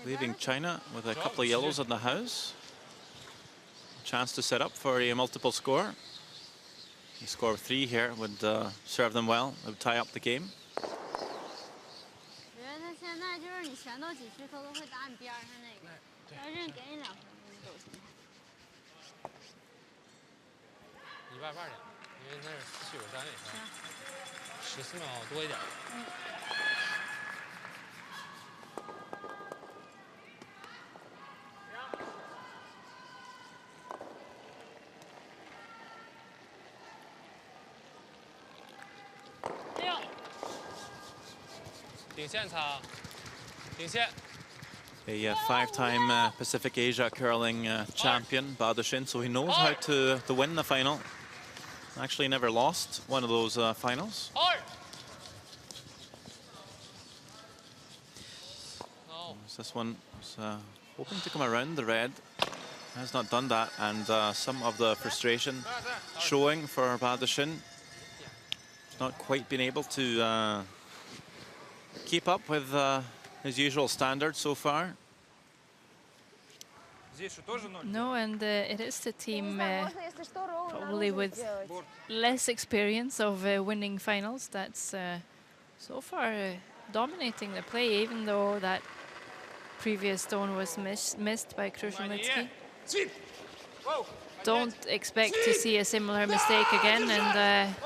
Speaker 1: leaving China with a couple of yellows in the house. Chance to set up for a multiple score. A score of 3 here would serve them well. It would tie up the game. A 5-time Pacific Asia curling champion, Ba-de-Shin, so he knows how to win the final. Actually never lost one of those finals. This one was hoping to come around the red. Has not done that, and some of the frustration showing for Ba-de-Shin. Not quite been able to keep up with his usual standards so far.
Speaker 2: No, and it is the team probably with less experience of winning finals that's so far dominating the play, even though that previous stone was missed by Krushelnitsky. Don't expect to see a similar mistake again, and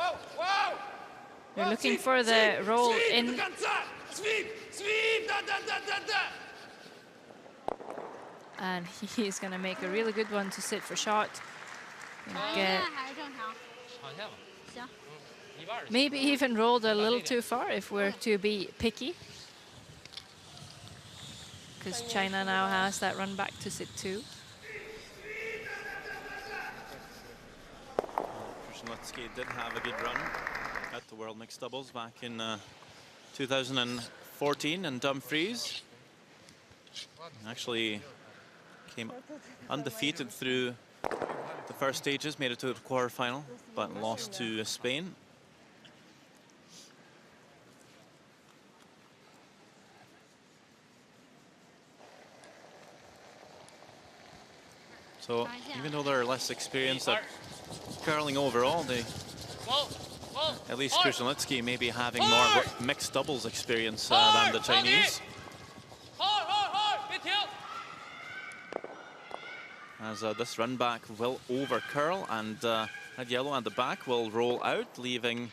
Speaker 2: they're looking for the roll in. And he's going to make a really good one to sit for shot. Maybe even rolled a little too far if we're to be picky. Because China now has that run back to sit 2.
Speaker 1: Krushelnitsky did have a good run at the World Mixed Doubles back in 2014 in Dumfries. Actually came undefeated through the first stages, made it to the quarterfinal, but lost to Spain. So even though they're less experienced at curling overall, they, at least Krushelnitsky, may be having more mixed doubles experience than the Chinese. As this run back will over curl, and that yellow at the back will roll out, leaving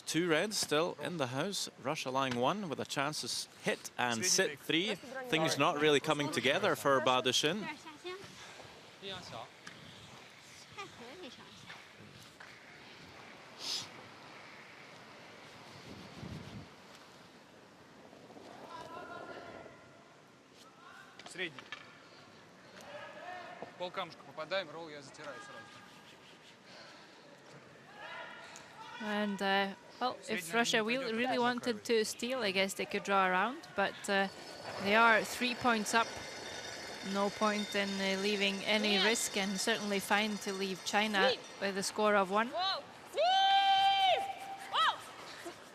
Speaker 1: 2 reds still in the house. Russia lying 1 with a chance to hit and sit 3. Things not really coming together for Ba-de-Shin.
Speaker 2: And well, if Russia really wanted to steal, I guess they could draw around, but they are 3 points up. No point in leaving any risk, and certainly fine to leave China with a score of 1.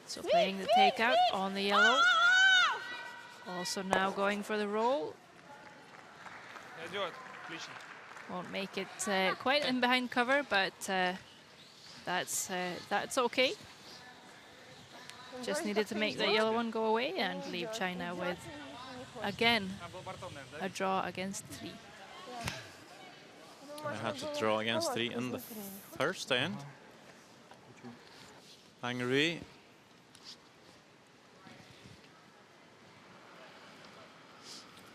Speaker 2: So playing the takeout on the yellow. Also now going for the roll. Won't make it quite in behind cover, but that's okay. Just needed to make the yellow one go away and leave China with, again, a draw against 3.
Speaker 1: I had to draw against 3 in the first end. Hang Rui.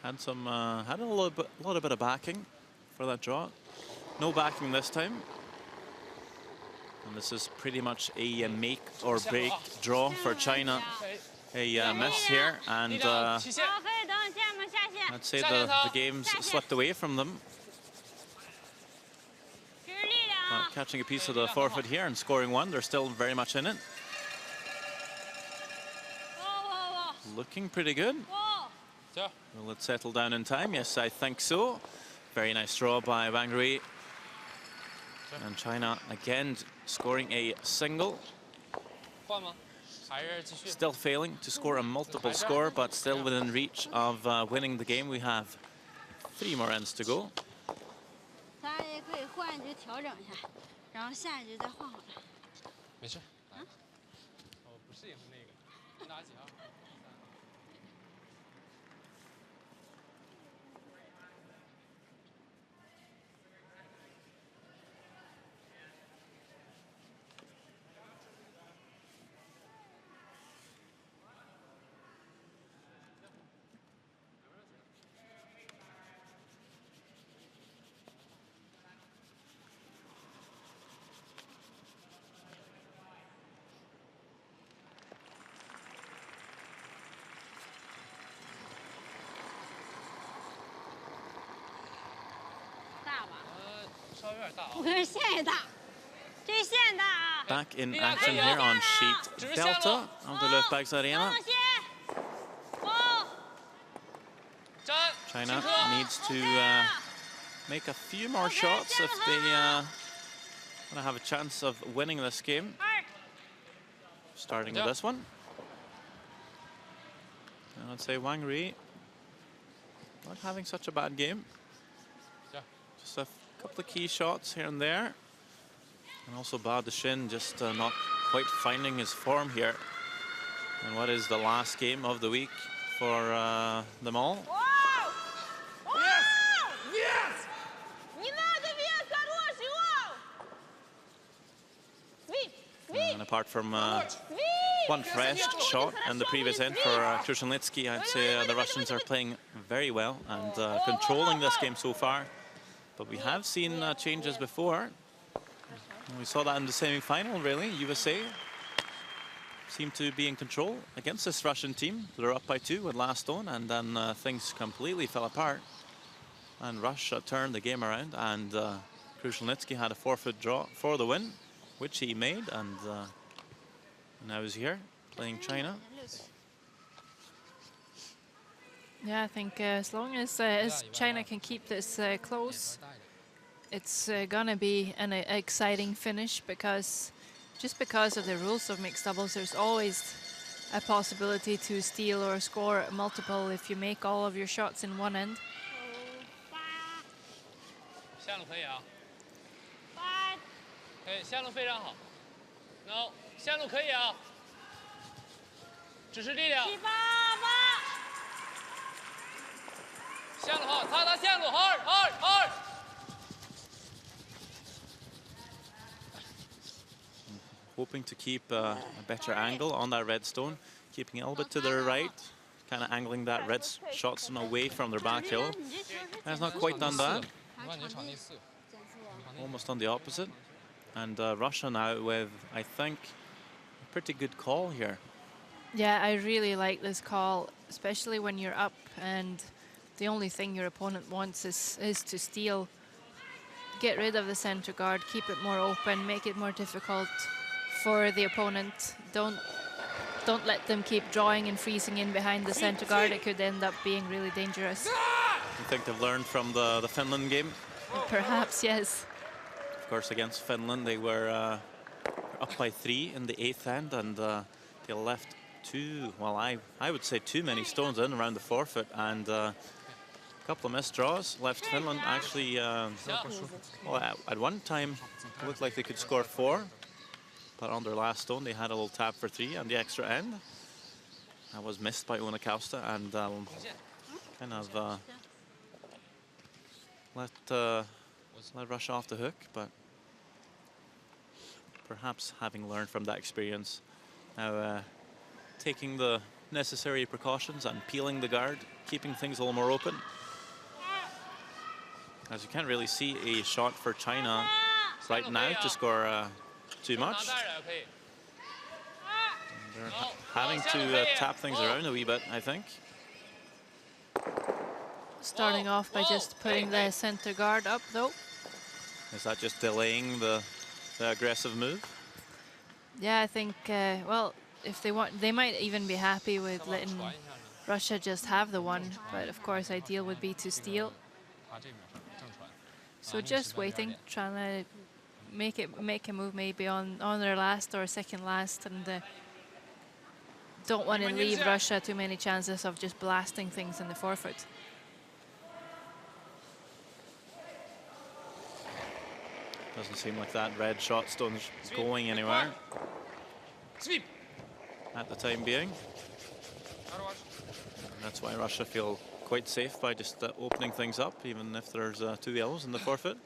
Speaker 1: Had some, had a little bit of backing for that draw. No backing this time. And this is pretty much a make or break draw for China. A miss here, and I'd say the game's slipped away from them. Catching a piece of the forfeit here and scoring 1. They're still very much in it. Looking pretty good. Will it settle down in time? Yes, I think so. Very nice draw by Wang Rui. And China again scoring a single.
Speaker 3: 换吗？还是继续？
Speaker 1: Still failing to score a multiple score, but still within reach of winning the game. We have 3 more ends to go.
Speaker 5: 咱也可以换一局调整一下，然后下一局再换回来。
Speaker 3: 没事。我不适应那个。你打几号？
Speaker 5: 大吧？
Speaker 3: 稍微有点大啊。
Speaker 5: 我跟线也大，这线大啊。
Speaker 1: Back in action here on sheet Delta of the Löfbergs Arena.
Speaker 5: 放线，哦。
Speaker 1: China needs to make a few more shots if they want to have a chance of winning this game. Starting with this one. And I'd say Wang Rui not having such a bad game. Just a couple of key shots here and there. And also Bao Dixin just not quite finding his form here. And what is the last game of the week for them all? And apart from one fresh shot and the previous end for Krushelnitsky, I'd say the Russians are playing very well and controlling this game so far. But we have seen changes before. And we saw that in the semi-final, really. USA seemed to be in control against this Russian team. They're up by 2 with last stone, and then things completely fell apart. And Russia turned the game around, and Krushelnitsky had a forfeit draw for the win, which he made, and now he's here playing China.
Speaker 2: Yeah, I think as long as China can keep this close, it's gonna be an exciting finish, because just because of the rules of mixed doubles, there's always a possibility to steal or score multiple if you make all of your shots in one end.
Speaker 3: 下路可以啊。可以，下路非常好。No， 下路可以啊。只是力量。下路好，他下路hard。
Speaker 1: Hoping to keep a better angle on that red stone, keeping it a little bit to their right, kind of angling that red shot stone away from their back hill. Has not quite done that. Almost on the opposite. And Russia now with, I think, a pretty good call here.
Speaker 2: Yeah, I really like this call, especially when you're up and the only thing your opponent wants is to steal. Get rid of the center guard, keep it more open, make it more difficult for the opponent. Don't let them keep drawing and freezing in behind the center guard. It could end up being really dangerous.
Speaker 1: You think they've learned from the Finland game?
Speaker 2: Perhaps, yes.
Speaker 1: Of course, against Finland, they were up by 3 in the 8th end, and they left I would say too many stones in around the forfeit, and a couple of missed draws left Finland actually, well, at one time, it looked like they could score 4. But on their last stone, they had a little tap for 3 on the extra end. That was missed by Ona Karlstad, and kind of let Russia off the hook. But perhaps having learned from that experience, now taking the necessary precautions and peeling the guard, keeping things a little more open. As you can't really see a shot for China right now to score too much. They're having to tap things around a wee bit, I think.
Speaker 2: Starting off by just putting the center guard up, though.
Speaker 1: Is that just delaying the aggressive move?
Speaker 2: Yeah, I think, well, if they want, they might even be happy with letting Russia just have the one, but of course ideal would be to steal. So just waiting, trying to make a move maybe on their last or second last, and don't want to leave Russia too many chances of just blasting things in the forefoot.
Speaker 1: Doesn't seem like that red shot stone's going anywhere
Speaker 4: Sweep.
Speaker 1: at the time being. That's why Russia feel quite safe by just opening things up, even if there's 2 yellows in the forfeit.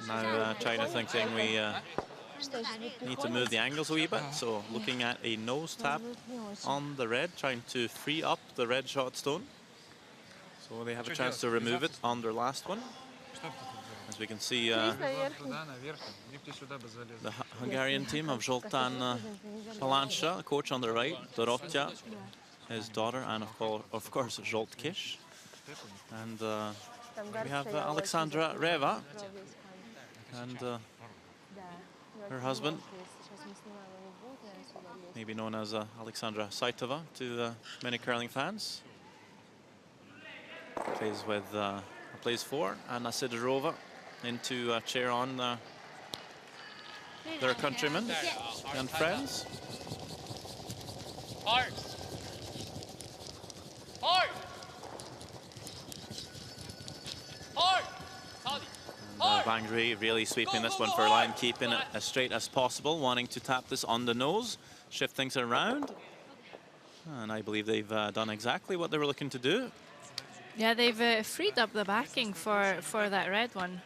Speaker 1: Now China thinking we need to move the angles a wee bit, so looking at a nose tap on the red, trying to free up the red shot stone. So they have a chance to remove it on their last one. As we can see, the Hungarian team of Zoltán Palanca, the coach on the right, Dorottya, his daughter, and of course Zsolt Kiss. And we have Alexandra Reva and her husband, maybe known as Alexandra Saitova to many curling fans. Plays with plays for Anna Sidorova into cheer on their countrymen and friends.
Speaker 3: Hard. Hard. Hard.
Speaker 1: Wang Rui really sweeping this one for line, keeping it as straight as possible, wanting to tap this on the nose, shift things around. And I believe they've done exactly what they were looking to do.
Speaker 2: Yeah, they've freed up the backing for that red one.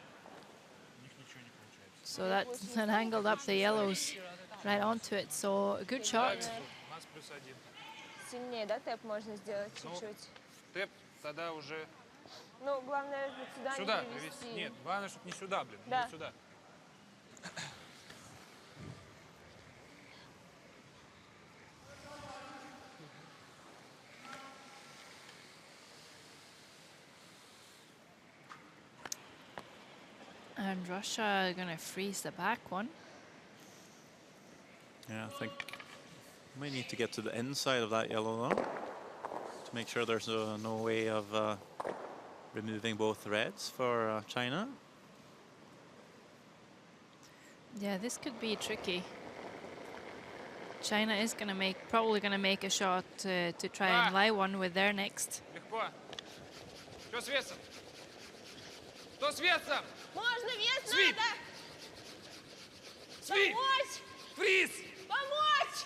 Speaker 2: So that angled up the yellows right onto it. So a good shot.
Speaker 6: Сильнее, да, тэп можно сделать чуть-чуть.
Speaker 4: Тэп тогда уже...
Speaker 6: Ну, главное, вот сюда не привести.
Speaker 4: Нет, главное, чтобы не сюда, блин,
Speaker 6: Да.
Speaker 4: не сюда.
Speaker 2: And Russia are going to freeze the back one.
Speaker 1: Yeah, I think we may need to get to the inside of that yellow though, to make sure there's no way of removing both reds for China.
Speaker 2: Yeah, this could be tricky. China is going to probably going to make a shot to try and lie one with their next.
Speaker 4: Легко. Что с весом? Что с весом?
Speaker 6: Можно, вес
Speaker 4: Свип!
Speaker 6: надо!
Speaker 4: Sweep!
Speaker 6: Помочь!
Speaker 4: Freeze!
Speaker 6: Помочь!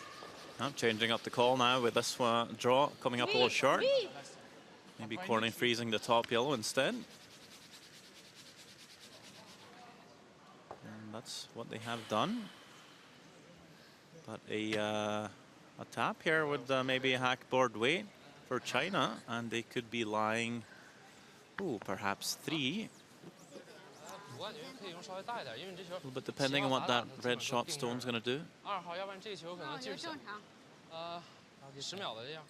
Speaker 1: I'm changing up the call now with this draw coming up a little short. Maybe cornering freezing the top yellow instead. And that's what they have done. But a tap here would maybe hack board weight for China, and they could be lying, perhaps 3. But depending on what that red shot stone's going to do.
Speaker 3: 2号，要不然这球可能劲儿小。10秒的这样。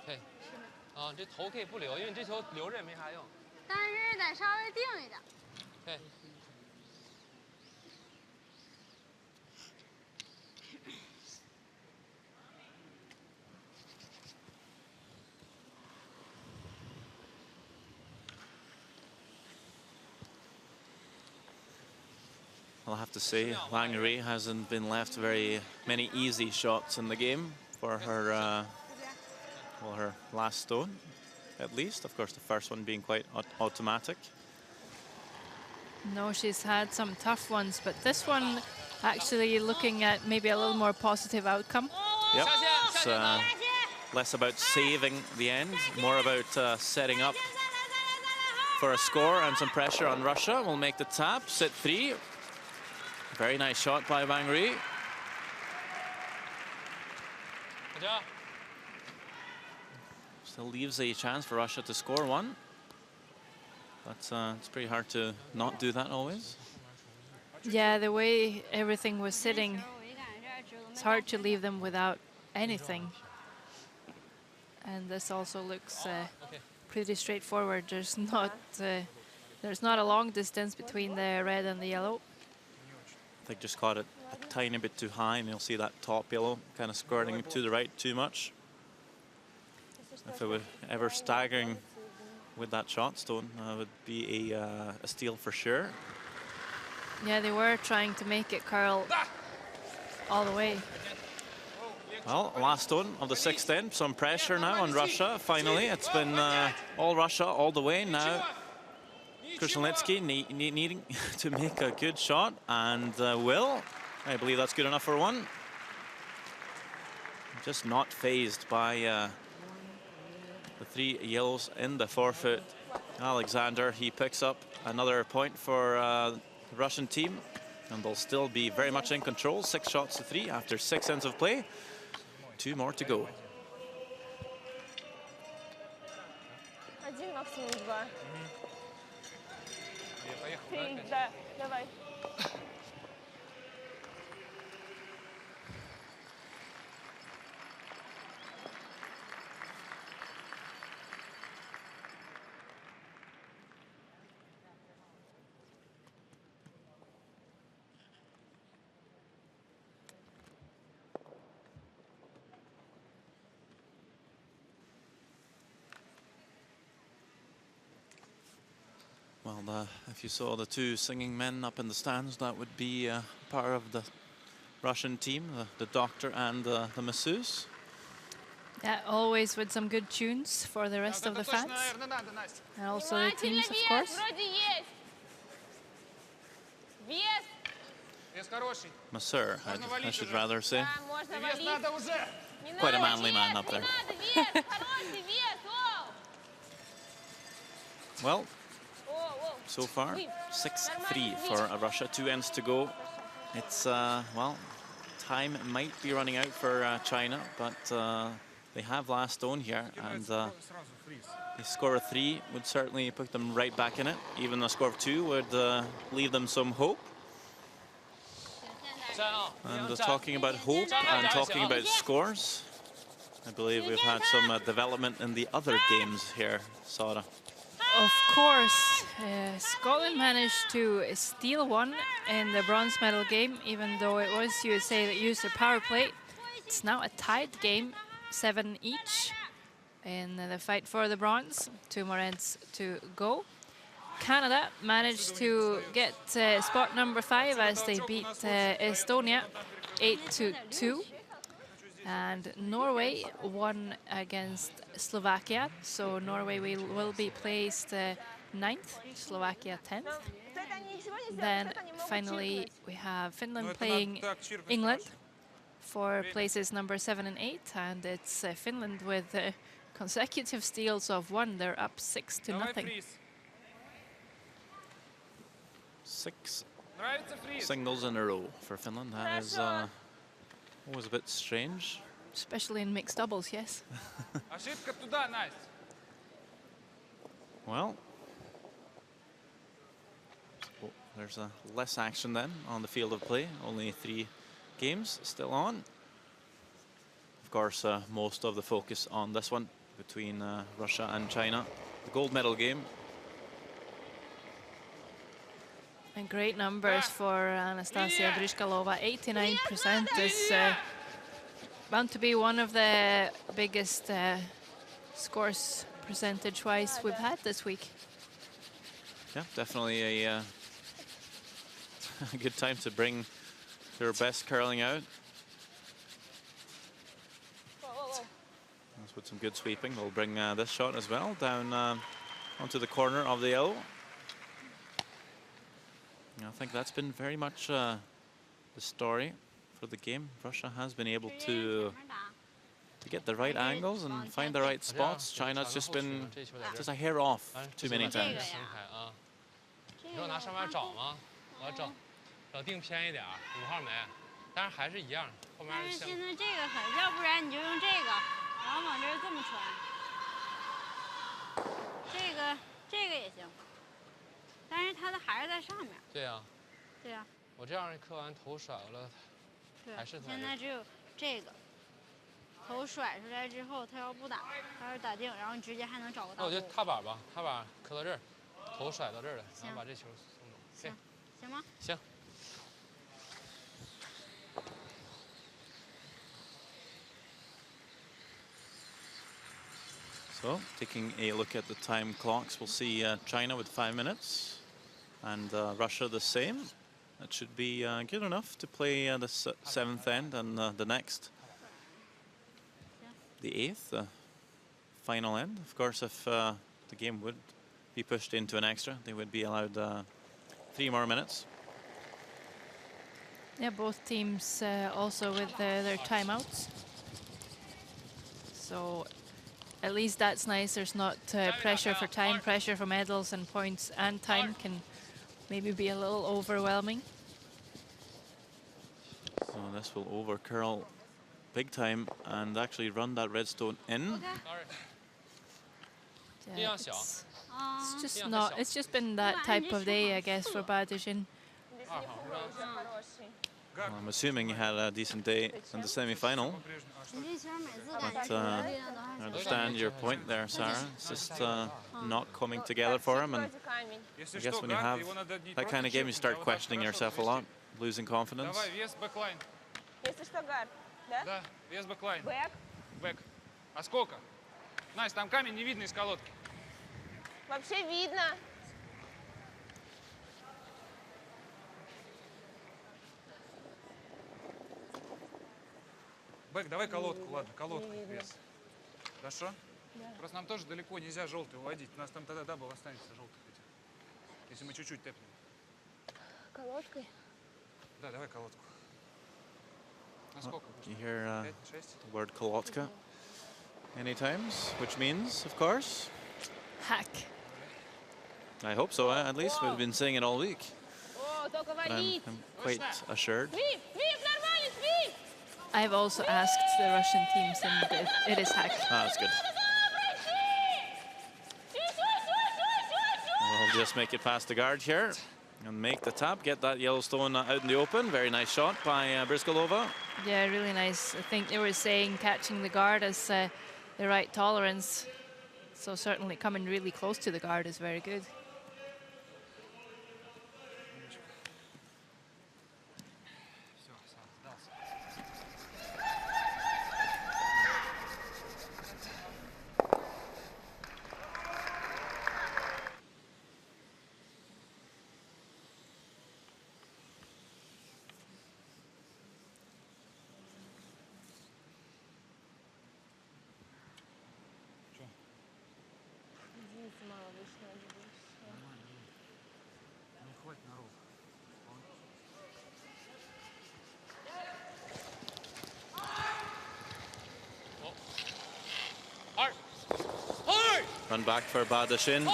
Speaker 3: 可以。这头可以不留，因为你这球留着也没啥用。
Speaker 5: 但是得稍微定一点。
Speaker 3: 可以。
Speaker 1: I'll have to say, Wang Rui hasn't been left very many easy shots in the game for her, well, her last stone, at least. Of course, the first one being quite automatic.
Speaker 2: No, she's had some tough ones, but this one actually looking at maybe a little more positive outcome.
Speaker 1: Yep, it's less about saving the end, more about setting up for a score and some pressure on Russia. We'll make the tap, sit 3. Very nice shot by Wang Rui. Still leaves a chance for Russia to score 1. But it's pretty hard to not do that always.
Speaker 2: Yeah, the way everything was sitting, it's hard to leave them without anything. And this also looks pretty straightforward. There's not a long distance between the red and the yellow.
Speaker 1: They just caught it a tiny bit too high, and you'll see that top yellow kind of skirting to the right too much. If it were ever staggering with that shot, Stone would be a steal for sure.
Speaker 2: Yeah, they were trying to make it curl all the way.
Speaker 1: Well, last stone of the sixth end. Some pressure now on Russia. Finally, it's been all Russia all the way. Now Krushelnitsky needing to make a good shot, and will. I believe that's good enough for one. Just not phased by the three yellows in the forefoot. Alexander, he picks up another point for the Russian team, and they'll still be very much in control. 6 shots to 3 after 6 ends of play. 2 more to go.
Speaker 6: Один максимум 2.
Speaker 4: Поехал, да?
Speaker 6: Да, давай.
Speaker 1: Well, if you saw the 2 singing men up in the stands, that would be part of the Russian team, the doctor and the masseuse.
Speaker 2: Yeah, always with some good tunes for the rest of the fans. And also the teams, of course.
Speaker 1: Masseur, I should rather say.
Speaker 6: Да, можно валить.
Speaker 1: Quite a manly man up there. Well, so far, 6-3 for Russia, 2 ends to go. It's, well, time might be running out for China, but they have last stone here, and a score of 3 would certainly put them right back in it. Even a score of 2 would leave them some hope. And talking about hope and talking about scores, I believe we've had some development in the other games here, Sara.
Speaker 2: Of course, Scotland managed to steal one in the bronze medal game, even though it was USA that used their power play. It's now a tied game, 7 each in the fight for the bronze. 2 more ends to go. Canada managed to get spot number 5 as they beat Estonia 8-2. And Norway won against Slovakia, so Norway will be placed 9th, Slovakia 10th. Then finally we have Finland playing England for places number 7 and 8, and it's Finland with consecutive steals of 1. They're up 6-0.
Speaker 1: 6 singles in a row for Finland. That is always a bit strange.
Speaker 2: Especially in mixed doubles, yes.
Speaker 1: Well, there's less action then on the field of play. Only 3 games still on. Of course, most of the focus on this one between Russia and China. The gold medal game.
Speaker 2: And great numbers for Anastasia Drishkalova. 89% is bound to be one of the biggest scores percentage-wise we've had this week.
Speaker 1: Yeah, definitely a good time to bring their best curling out. Let's put some good sweeping. We'll bring this shot as well down onto the corner of the yellow. I think that's been very much the story for the game. Russia has been able to get the right angles and find the right spots. China's just been just a hair off too many times.
Speaker 3: 你说拿上面找吗？我要找定偏一点，5号没，但是还是一样，后面。
Speaker 5: 但是现在这个很，要不然你就用这个，然后往这儿这么传。这个也行，但是它的还是在上面。
Speaker 3: 对呀。
Speaker 5: 对呀。
Speaker 3: 我这样磕完头甩了，还是
Speaker 5: 现在只有这个。 头甩出来之后，他要不打，他要是打定，然后你直接还能找个大。
Speaker 3: 那我就踏板吧，踏板磕到这儿，头甩到这儿了，然后把这球送走。
Speaker 5: 行吗？
Speaker 3: 行。
Speaker 1: So, taking a look at the time clocks, we'll see China with 5 minutes and Russia the same. That should be good enough to play the 7th end and the next, the 8th, final end. Of course, if the game would be pushed into an extra, they would be allowed 3 more minutes.
Speaker 2: Yeah, both teams also with their timeouts. So at least that's nice. There's not pressure for time, pressure for medals and points, and time can maybe be a little overwhelming.
Speaker 1: So this will over curl big time and actually run that redstone in.
Speaker 2: Yeah, it's just not. It's just been that type of day, I guess, for WCF.
Speaker 1: Well, I'm assuming he had a decent day in the semi-final. But I understand your point there, Sarah. It's just not coming together for him. And I guess when you have that kind of game, you start questioning yourself a lot, losing confidence.
Speaker 6: Если что, гард, да?
Speaker 4: Да, вес бэклайн.
Speaker 6: Бэк.
Speaker 4: Бэк. А сколько? Настя, там камень не видно из колодки.
Speaker 6: Вообще видно.
Speaker 4: Бэк, давай колодку, ладно, колодку вес. Хорошо? Да. Просто нам тоже далеко нельзя желтый уводить. У нас там тогда дабл останется желтых этих. Если мы чуть-чуть тэпнем.
Speaker 6: Колодкой?
Speaker 4: Да, давай колодку.
Speaker 1: Well, you hear the word Kolotka many times, which means, of course,
Speaker 2: hack.
Speaker 1: I hope so, at least. We've been saying it all week.
Speaker 6: But
Speaker 1: I'm quite assured.
Speaker 2: I've also asked the Russian teams, and it is hack.
Speaker 1: Ah, that's good. We'll just make it past the guard here and make the tap, get that Yellowstone out in the open. Very nice shot by Briskolova.
Speaker 2: Yeah, really nice. I think they were saying catching the guard as the right tolerance. So certainly coming really close to the guard is very good.
Speaker 1: Run back for WCF.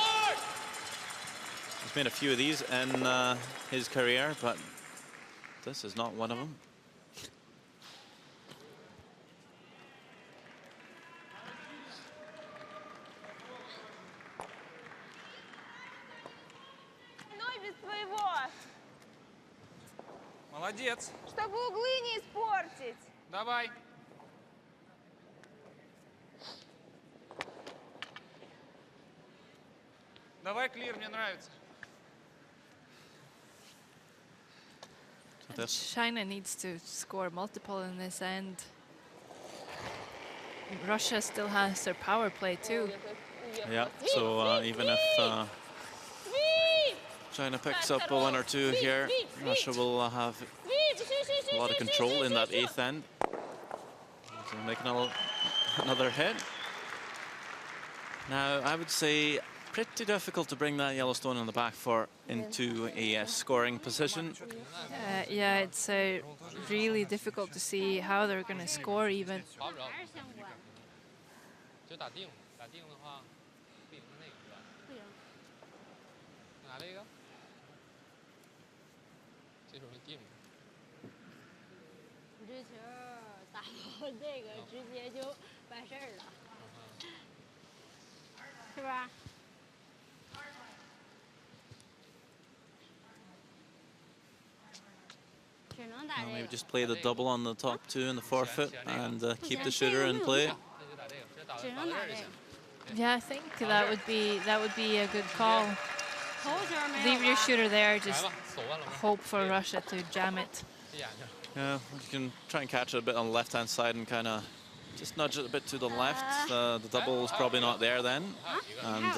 Speaker 1: He's made a few of these in his career, but this is not one of them.
Speaker 4: Молодец.
Speaker 6: Чтобы углы не испортить.
Speaker 4: Давай. Давай, клир, мне нравится.
Speaker 2: China needs to score multiple in this end. Russia still has their power play too.
Speaker 1: Yeah, so even if China picks up a 1 or 2 here, Russia will have a lot of control in that 8th end. So making another hit. Now, I would say pretty difficult to bring that Yellowstone in the back four into a scoring position.
Speaker 2: Yeah, it's really difficult to see how they're going to score even.
Speaker 1: Well, maybe just play the double on the top 2 in the forfeit and keep the shooter in play.
Speaker 2: Yeah, I think that would be a good call. Leave your shooter there, just hope for Russia to jam it.
Speaker 1: Yeah, you can try and catch it a bit on the left-hand side and kind of Just nudge it a bit to the left. The double is probably not there then. And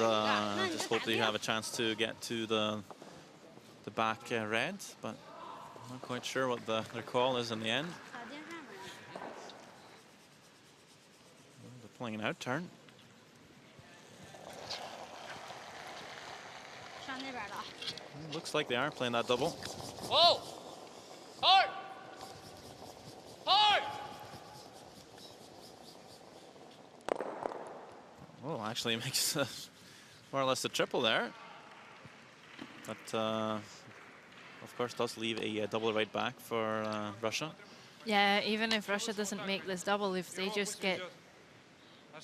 Speaker 1: just hope that you have a chance to get to the back red, but I'm not quite sure what their call is in the end. They're playing an out turn. Looks like they are playing that double.
Speaker 3: Whoa! Hard! Hard!
Speaker 1: Oh, actually makes more or less a triple there. But of course does leave a double right back for Russia.
Speaker 2: Yeah, even if Russia doesn't make this double, if they just get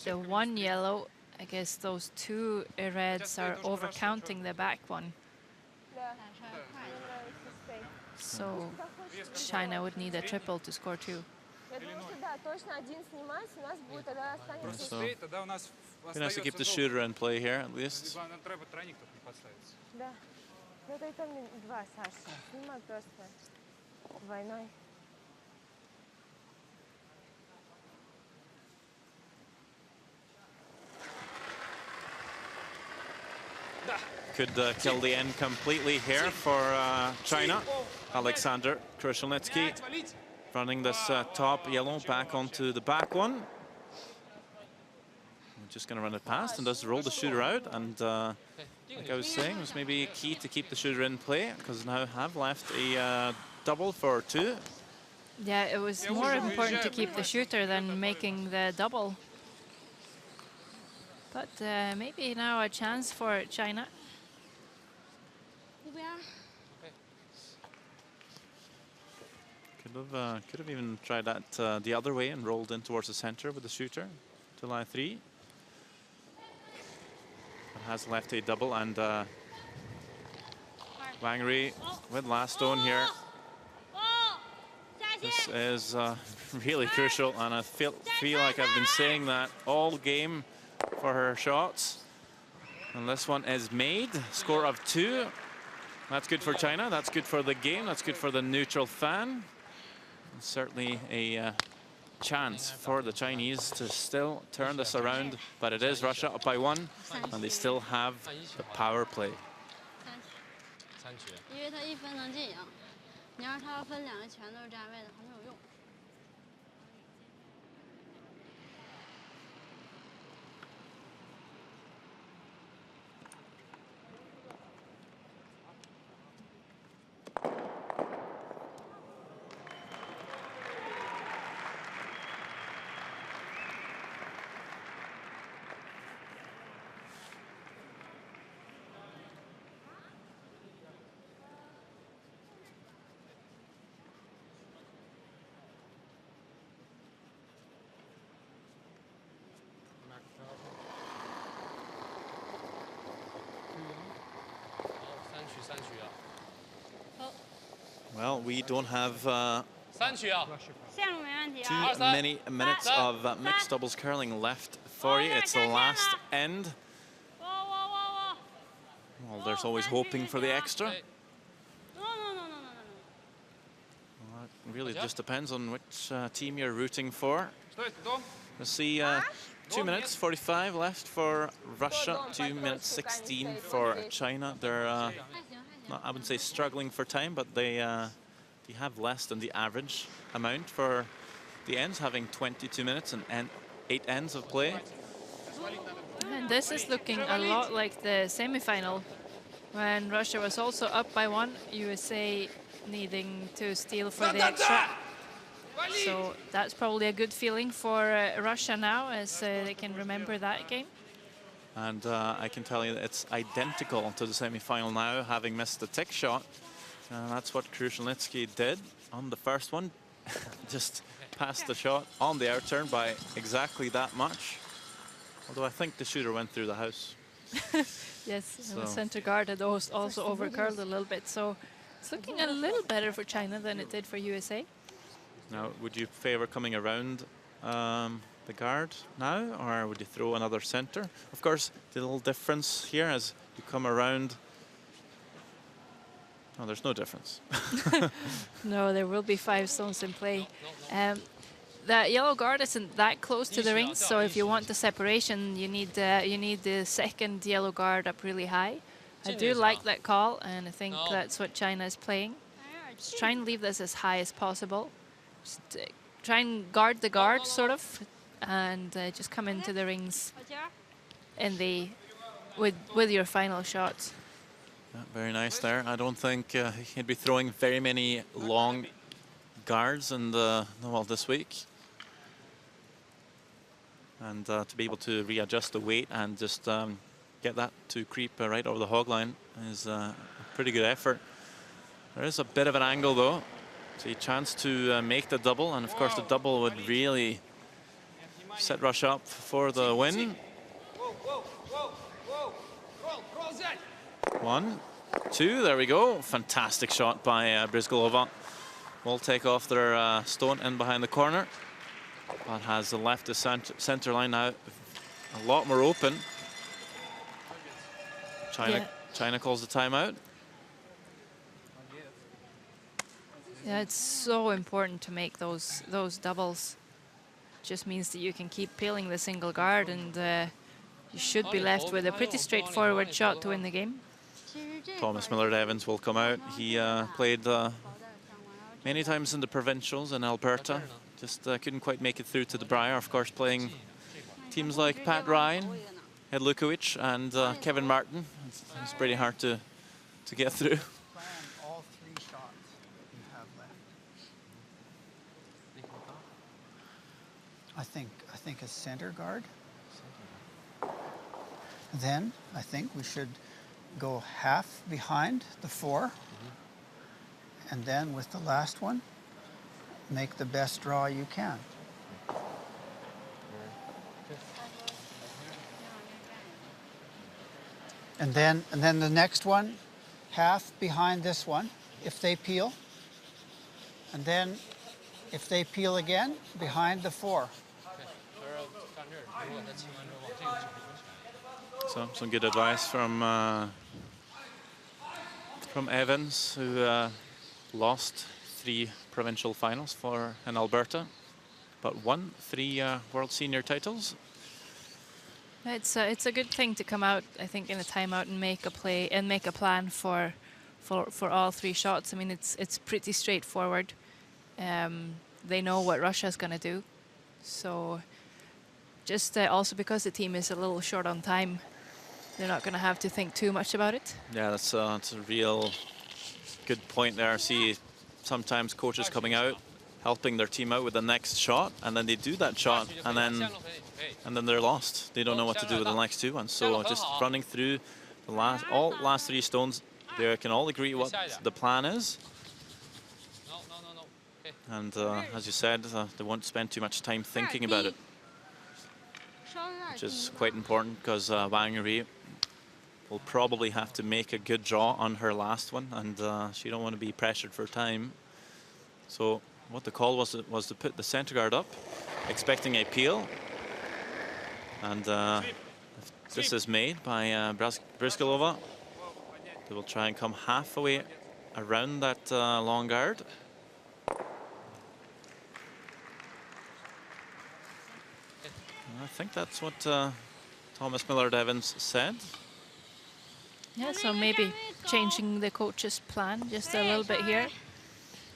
Speaker 2: the one yellow, I guess those two reds are overcounting the back one. So China would need a triple to score 2.
Speaker 1: So we're gonna have to keep the shooter in play here at least. Could kill the end completely here for China. Alexander Krushelnitsky running this top yellow back onto the back one. I'm just going to run it past and does roll the shooter out. And like I was saying, it was maybe key to keep the shooter in play because now have left a double for 2.
Speaker 2: Yeah, it was more important to keep the shooter than making the double. But maybe now a chance for China.
Speaker 1: Could have even tried that the other way and rolled in towards the center with the shooter to line 3. It has left a double, and Wang Ri with last stone here. This is really crucial, and I feel like I've been saying that all game for her shots. And this one is made. Score of 2. That's good for China. That's good for the game. That's good for the neutral fan. And certainly a chance for the Chinese to still turn this around. But it is Russia up by 1, and they still have the power play.
Speaker 5: 因为他1分能进赢，你要是他要分2个全都是站位的，还没有用。
Speaker 1: Well, we don't have too
Speaker 3: 2
Speaker 1: many minutes of mixed doubles curling left for you. It's the last end. Well, there's always hoping for the extra. Well, it really just depends on which team you're rooting for. Let's see, 2 minutes 45 left for Russia, 2 minutes 16 for China. They're not, I wouldn't say struggling for time, but they have less than the average amount for the ends, having 22 minutes and 8 ends of play.
Speaker 2: And this is looking a lot like the semi-final, when Russia was also up by 1, USA needing to steal for the extra. So that's probably a good feeling for Russia now, as they can remember that game.
Speaker 1: And I can tell you that it's identical to the semi-final now, having missed the tick shot. That's what Krushelnitsky did on the first one. Just passed the shot on the out turn by exactly that much. Although I think the shooter went through the house.
Speaker 2: Yes, and the center guard had also overcurled a little bit. So it's looking a little better for China than it did for USA.
Speaker 1: Now, would you favor coming around the guard now, or would you throw another center? Of course, the little difference here as you come around. No, there's no difference.
Speaker 2: No, there will be 5 stones in play. that yellow guard isn't that close to the rings, so if you want the separation, you need the second yellow guard up really high. I do like that call, and I think that's what China is playing. Just try and leave this as high as possible. Just try and guard the guard, sort of, and just come into the rings in the with your final shots.
Speaker 1: Yeah, very nice there. I don't think he'd be throwing very many long guards in well, this week. And to be able to readjust the weight and just get that to creep right over the hog line is a pretty good effort. There is a bit of an angle though. So a chance to make the double, and of course the double would really set Russia up for the win. 1, 2, there we go. Fantastic shot by Bryzgalova. Will take off their stone in behind the corner, but has left the center line now a lot more open. China calls the timeout.
Speaker 2: Yeah, it's so important to make those doubles. Just means that you can keep peeling the single guard, and you should be left with a pretty straightforward shot to win the game.
Speaker 1: Thomas Millard-Evans will come out. He played many times in the provincials in Alberta. Just couldn't quite make it through to the Briar. Of course, playing teams like Pat Ryan, Ed Lukovic, and Kevin Martin. It's pretty hard to get through.
Speaker 7: All 3 shots you have left. I think a center guard. Then I think we should go half behind the 4, and then with the last one, make the best draw you can. And then the next one, half behind this one, if they peel, and then if they peel again, behind the 4.
Speaker 1: So some good advice from Evans, who lost 3 provincial finals in Alberta, but won 3 World Senior titles.
Speaker 2: It's a good thing to come out, I think, in a timeout and make a play and make a plan for all 3 shots. I mean, it's pretty straightforward. They know what Russia's going to do, so just also because the team is a little short on time, they're not going to have to think too much about it.
Speaker 1: Yeah, that's a real good point there. I see sometimes coaches coming out, helping their team out with the next shot, and then they do that shot, and then they're lost. They don't know what to do with the next 2 ones. So just running through the last 3 stones, they can all agree what the plan is. And as you said, they won't spend too much time thinking about it, which is quite important, because Wang Ri will probably have to make a good draw on her last one, and she don't want to be pressured for time. So what the call was to put the center guard up, expecting a peel, and if this is made by Bryzgalova, they will try and come halfway around that long guard. I think that's what Thomas Millard-Evans said.
Speaker 2: Yeah, so maybe changing the coach's plan just a little bit here.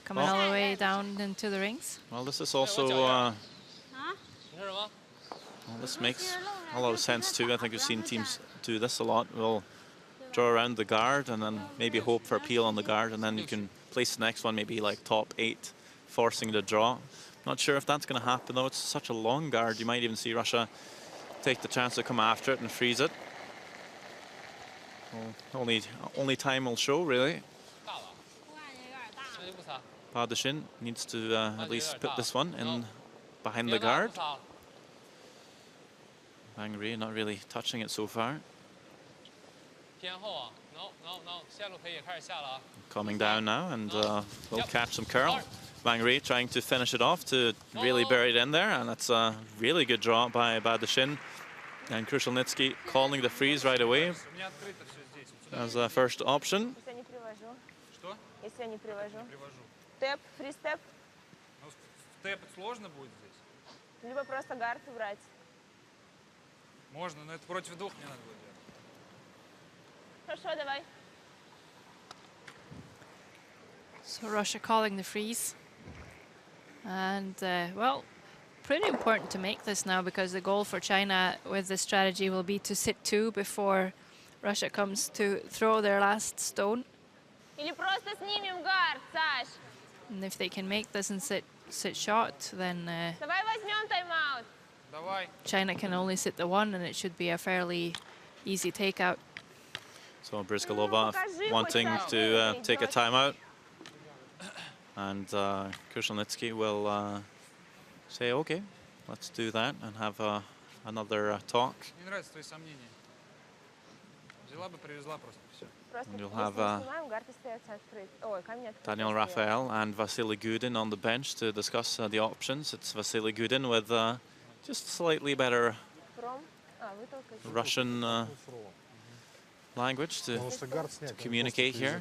Speaker 2: Coming all the way down into the rings.
Speaker 1: Well, this is also... well, this makes a lot of sense too. I think we've seen teams do this a lot. We'll draw around the guard and then maybe hope for a peel on the guard, and then you can place the next one maybe like top 8, forcing the draw. Not sure if that's going to happen though. It's such a long guard. You might even see Russia take the chance to come after it and freeze it. Well, only time will show, really. Padashin needs to at least put this one in behind the guard. Wang Ri not really touching it so far. Coming down now, and will catch some curl. Wang Ri trying to finish it off to really bury it in there, and that's a really good draw by Badashin. And Krushelnitsky calling the freeze right away as a first option.
Speaker 6: Степ, фри-степ.
Speaker 4: Степ сложно будет здесь?
Speaker 6: Либо просто гард убрать.
Speaker 4: Можно, но это против двух не надо будет делать.
Speaker 6: Хорошо, давай.
Speaker 2: So Russia calling the freeze. And, well, pretty important to make this now because the goal for China with this strategy will be to sit 2 before Russia comes to throw their last stone.
Speaker 6: Или просто снимем гард, Саш.
Speaker 2: And if they can make this and sit shot, then
Speaker 6: Давай возьмем тайм-аут.
Speaker 4: Давай.
Speaker 2: China can only sit the 1 and it should be a fairly easy takeout.
Speaker 1: So Briskalova wanting to take a timeout. And Krushelnitsky will say, okay, let's do that and have another talk.
Speaker 4: Мне нравятся твои сомнения. Взяла бы, привезла просто все.
Speaker 6: Просто
Speaker 1: You'll
Speaker 6: если
Speaker 1: have,
Speaker 6: мы снимаем, гард остается открыт. Ой, камень открыт.
Speaker 1: Daniel Raphael and Vasily Gudin on the bench to discuss the options. It's Vasily Gudin with just slightly better
Speaker 6: Пром. Вы только...
Speaker 1: Russian language to communicate here.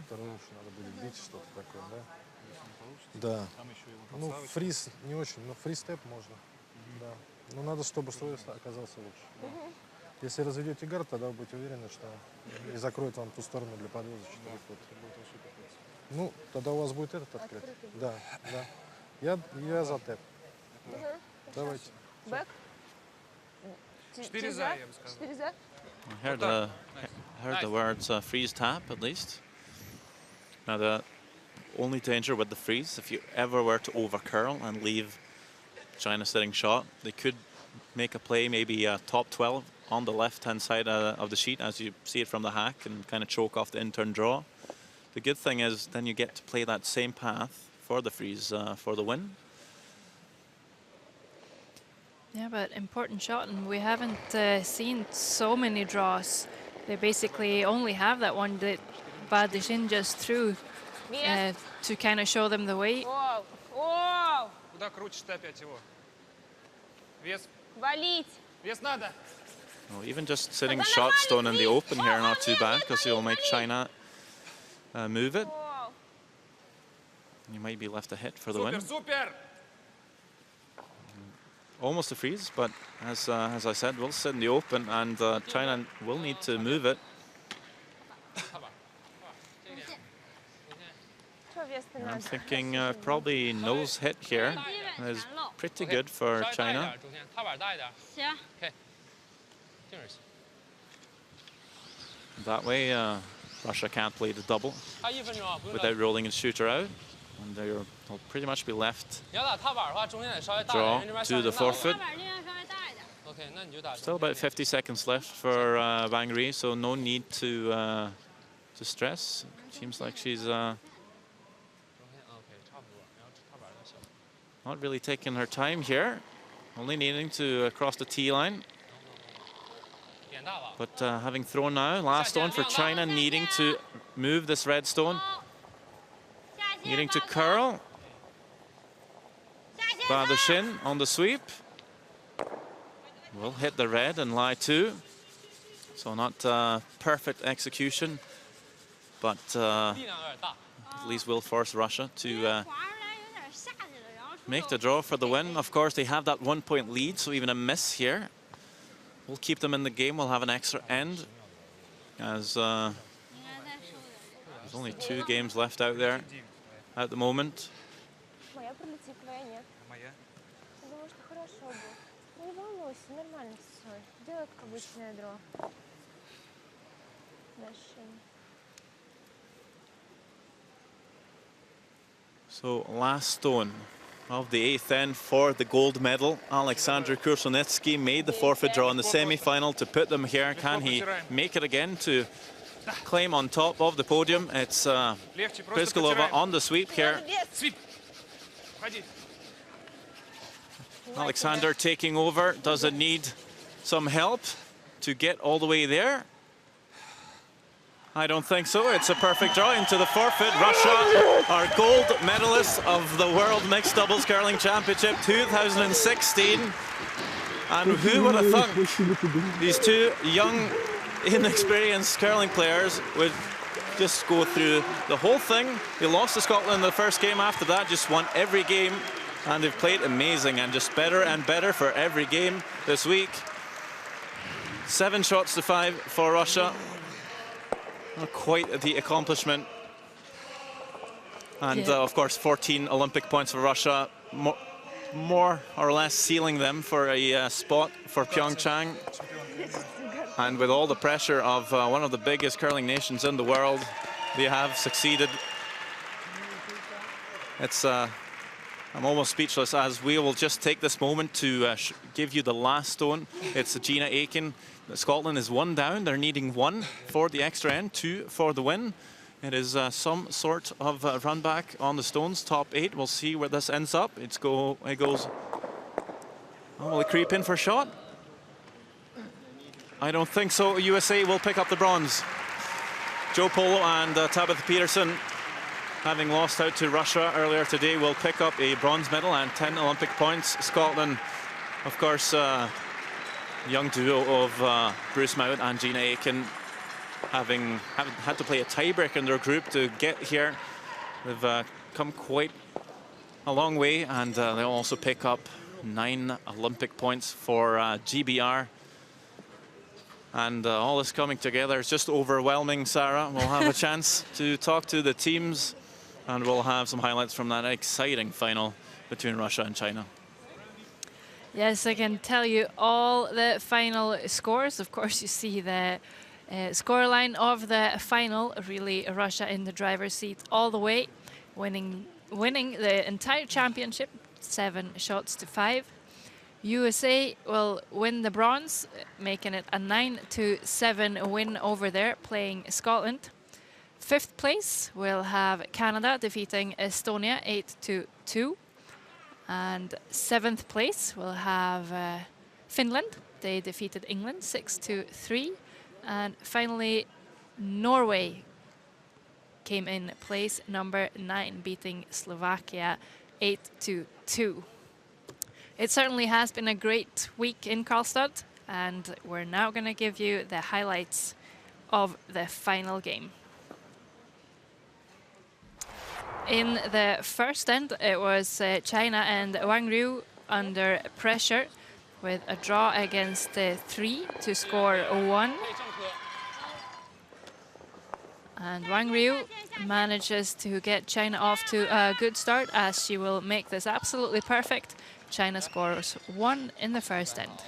Speaker 8: Да. Ну, фриз не очень, но фриз-степ можно. Да. Но надо, чтобы слой оказался лучше. Если разведете гард, тогда вы будете уверены, что и закроет вам ту сторону для подвоза 4 фута. Ну, тогда у вас будет этот открыт. Да, да. Я за тэп. Да. Давайте.
Speaker 6: Бэк.
Speaker 4: 4 за, я бы сказал.
Speaker 6: 4 за.
Speaker 1: I heard the words freeze tap at least. Now the only danger with the freeze, if you ever were to over curl and leave China sitting shot, they could make a play, maybe top 12 on the left-hand side of the sheet as you see it from the hack and kind of choke off the in-turn draw. The good thing is then you get to play that same path for the freeze for the win.
Speaker 2: Yeah, but important shot, and we haven't seen so many draws. They basically only have that one that Badishin just threw to kind of show them the way.
Speaker 6: Оу, оу.
Speaker 4: Куда крутишь ты опять его? Вес.
Speaker 6: Валить.
Speaker 4: Вес надо.
Speaker 1: Well, even just sitting shot stone in the open here, not too bad, because you'll make China move it.
Speaker 6: Оу.
Speaker 1: You might be left a hit for the win.
Speaker 4: Супер, супер.
Speaker 1: Almost a freeze, but as I said, we'll sit in the open, and China will need to move it.
Speaker 6: Что вес-то
Speaker 1: I'm
Speaker 6: надо?
Speaker 1: thinking probably nose hit here is pretty good for China.
Speaker 3: 踏板大一点。
Speaker 5: 行。
Speaker 3: 静着些。
Speaker 1: That way, Russia can't play the double
Speaker 3: 还1分钟啊，不用着
Speaker 1: without rolling and shooter out, and they'll pretty much be left
Speaker 3: 你要打踏板的话，中间得稍微大
Speaker 1: draw
Speaker 3: 点，因为这边
Speaker 1: to the
Speaker 3: 稍微
Speaker 1: forfeit.
Speaker 5: 踏板力量稍微大一点。
Speaker 3: OK，那你就打。
Speaker 1: Still about 50 seconds left for Wang Ri, so no need to stress. Seems like she's
Speaker 3: 中间 OK， 差不多。然后踏板就行。
Speaker 1: not really taking her time here, only needing to cross the tee line.
Speaker 3: 点大了。
Speaker 1: But having thrown now, last one for China, needing to move this red stone,
Speaker 5: 下线。
Speaker 1: needing to curl.
Speaker 5: 下线。
Speaker 1: Badishin on the sweep. Will hit the red and lie two. So not perfect execution, but
Speaker 3: 力量有点大。
Speaker 1: at least will force Russia to
Speaker 5: 滑出来有点下去了，然后出
Speaker 1: make the draw for the win. Of course, they have that 1-point lead, so even a miss here will keep them in the game. We'll have an extra end, as
Speaker 5: 应该再收点。
Speaker 1: there's only 2 games left out there at the moment.
Speaker 6: Моя прилетит, твоя нет.
Speaker 4: Моя.
Speaker 6: Я думаю, что хорошо будет. Ну, не волнуйся, нормально все. Делай как обычное дро. Дальше.
Speaker 1: So last stone of the 8th end for the gold medal. Alexander Krushelnitsky made the forfeit draw in the semi-final to put them here. Can he make it again to claim on top of the podium? It's
Speaker 4: Легче, просто
Speaker 1: Briskalova
Speaker 4: потираем.
Speaker 1: on the sweep here.
Speaker 4: Свип. Ходи.
Speaker 1: Alexander taking over. Does it need some help to get all the way there? I don't think so. It's a perfect draw into the forfeit. Russia are gold medalists of the World Mixed Doubles Curling Championship 2016. And who would have thought these 2 young, inexperienced curling players would just go through the whole thing. They lost to Scotland in the first game. After that, just won every game And they've played amazing and just better and better for every game this week. 7 shots to 5 for Russia. Not quite the accomplishment. And of course, 14 Olympic points for Russia. More or less sealing them for a spot for Pyeongchang. And with all the pressure of one of the biggest curling nations in the world, they have succeeded. It's I'm almost speechless, as we will just take this moment to give you the last stone. It's Gina Aiken. Scotland is 1 down. They're needing 1 for the extra end, 2 for the win. It is some sort of run back on the stones. Top 8. We'll see where this ends up. It goes. Oh, will it creep in for a shot? I don't think so. USA will pick up the bronze. Joe Polo and Tabitha Peterson, having lost out to Russia earlier today, will pick up a bronze medal and 10 Olympic points. Scotland, of course, young duo of Bruce Mount and Gina Aiken, having had to play a tiebreaker in their group to get here. They've come quite a long way, and they'll also pick up 9 Olympic points for GBR. And all this coming together is just overwhelming, Sarah. We'll have a chance to talk to the teams, and we'll have some highlights from that exciting final between Russia and China.
Speaker 2: Yes, I can tell you all the final scores. Of course, you see the scoreline of the final. Really, Russia in the driver's seat all the way, winning the entire championship, 7 shots to 5. USA will win the bronze, making it a 9-7 win over there, playing Scotland. 5th place will have Canada defeating Estonia 8-2. And 7th place will have Finland. They defeated England 6-3. And finally, Norway came in place number 9, beating Slovakia 8-2. It certainly has been a great week in Karlstad, and we're now going to give you the highlights of the final game. In the first end, it was China and Wang Ryu under pressure with a draw against 3 to score 1. And Wang Ryu manages to get China off to a good start, as she will make this absolutely perfect. China scores 1 in the first end.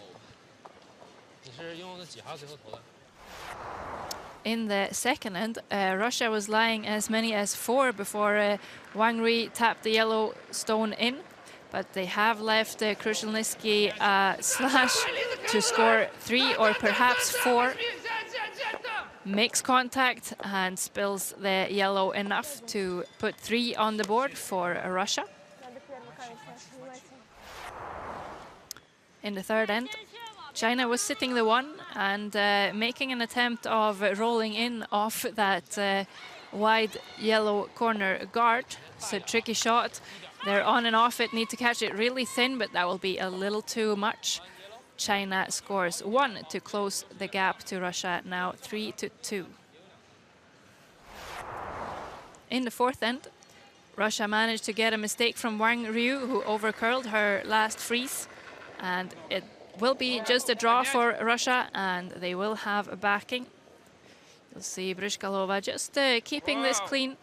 Speaker 2: In the second end, Russia was lying as many as 4 before Wang Ryu tapped the yellow stone in, but they have left Krushelnitsky a slash to score 3 or perhaps 4. Makes contact and spills the yellow enough to put 3 on the board for Russia. In the third end, China was sitting the 1 and making an attempt of rolling in off that wide yellow corner guard. It's a tricky shot. They're on and off it, need to catch it really thin, but that will be a little too much. China scores 1 to close the gap to Russia, now 3-2. In the fourth end, Russia managed to get a mistake from Wang Ryu, who overcurled her last freeze. And it will be just a draw for Russia, and they will have a backing. You'll see Bryzgalova just keeping this clean.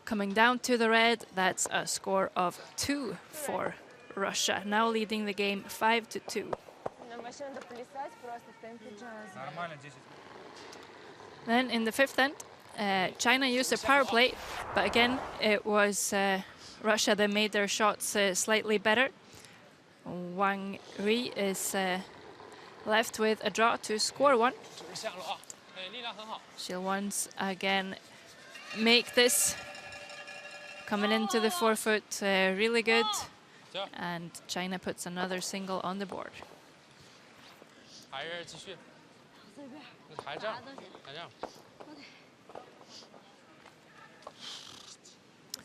Speaker 2: Coming down to the red, that's a score of 2 for Russia, now leading the game 5-2. Then in the fifth end, China used a power play, but again, it was Russia that made their shots slightly better. Wang Ryu is left with a draw to score 1. She'll once again make this. Coming into the forefoot, really good. And China puts another single on the board.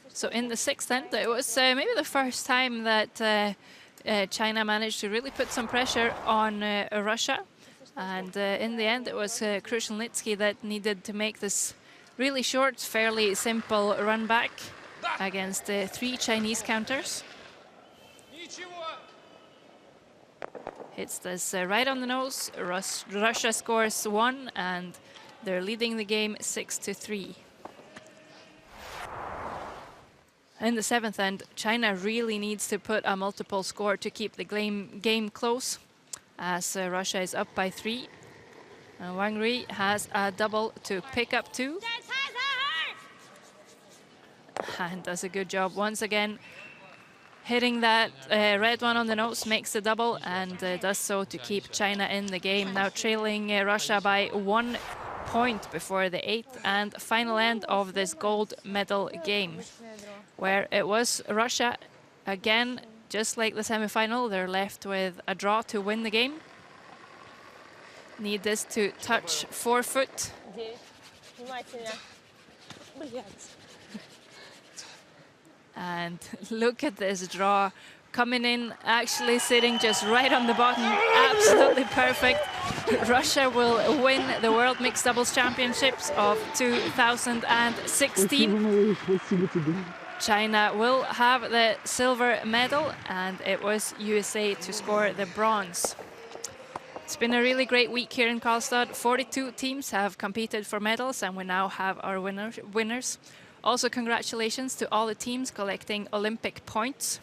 Speaker 2: So in the sixth end, it was maybe the first time that China managed to really put some pressure on Russia. And in the end, it was Krushelnitsky that needed to make this really short, fairly simple run back against 3 Chinese counters. Hits this right on the nose. Russia scores 1, and they're leading the game 6-3. In the 7th end, China really needs to put a multiple score to keep the game close, as Russia is up by 3. Wang Rui has a double to pick up 2. And does a good job once again. Hitting that red one on the nose makes the double, and does so to keep China in the game. Now trailing Russia by 1 point before the 8th and final end of this gold medal game, where it was Russia again, just like the semi-final. They're left with a draw to win the game. Need this to touch 4 foot. And look at this draw, coming in, actually sitting just right on the bottom, absolutely perfect. Russia will win the World Mixed Doubles Championships of 2016. China will have the silver medal, and it was USA to score the bronze. It's been a really great week here in Karlstad. 42 teams have competed for medals, and we now have our winners. Also, congratulations to all the teams collecting Olympic points.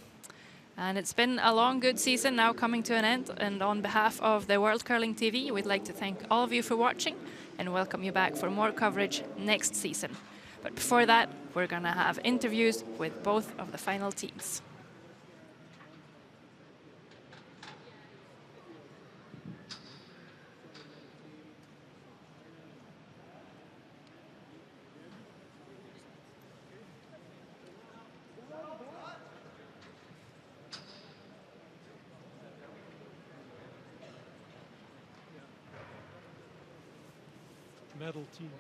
Speaker 2: And it's been a long, good season now coming to an end. And on behalf of the World Curling TV, we'd like to thank all of you for watching and welcome you back for more coverage next season. But before that, we're going to have interviews with both of the final teams.
Speaker 9: Medal teams.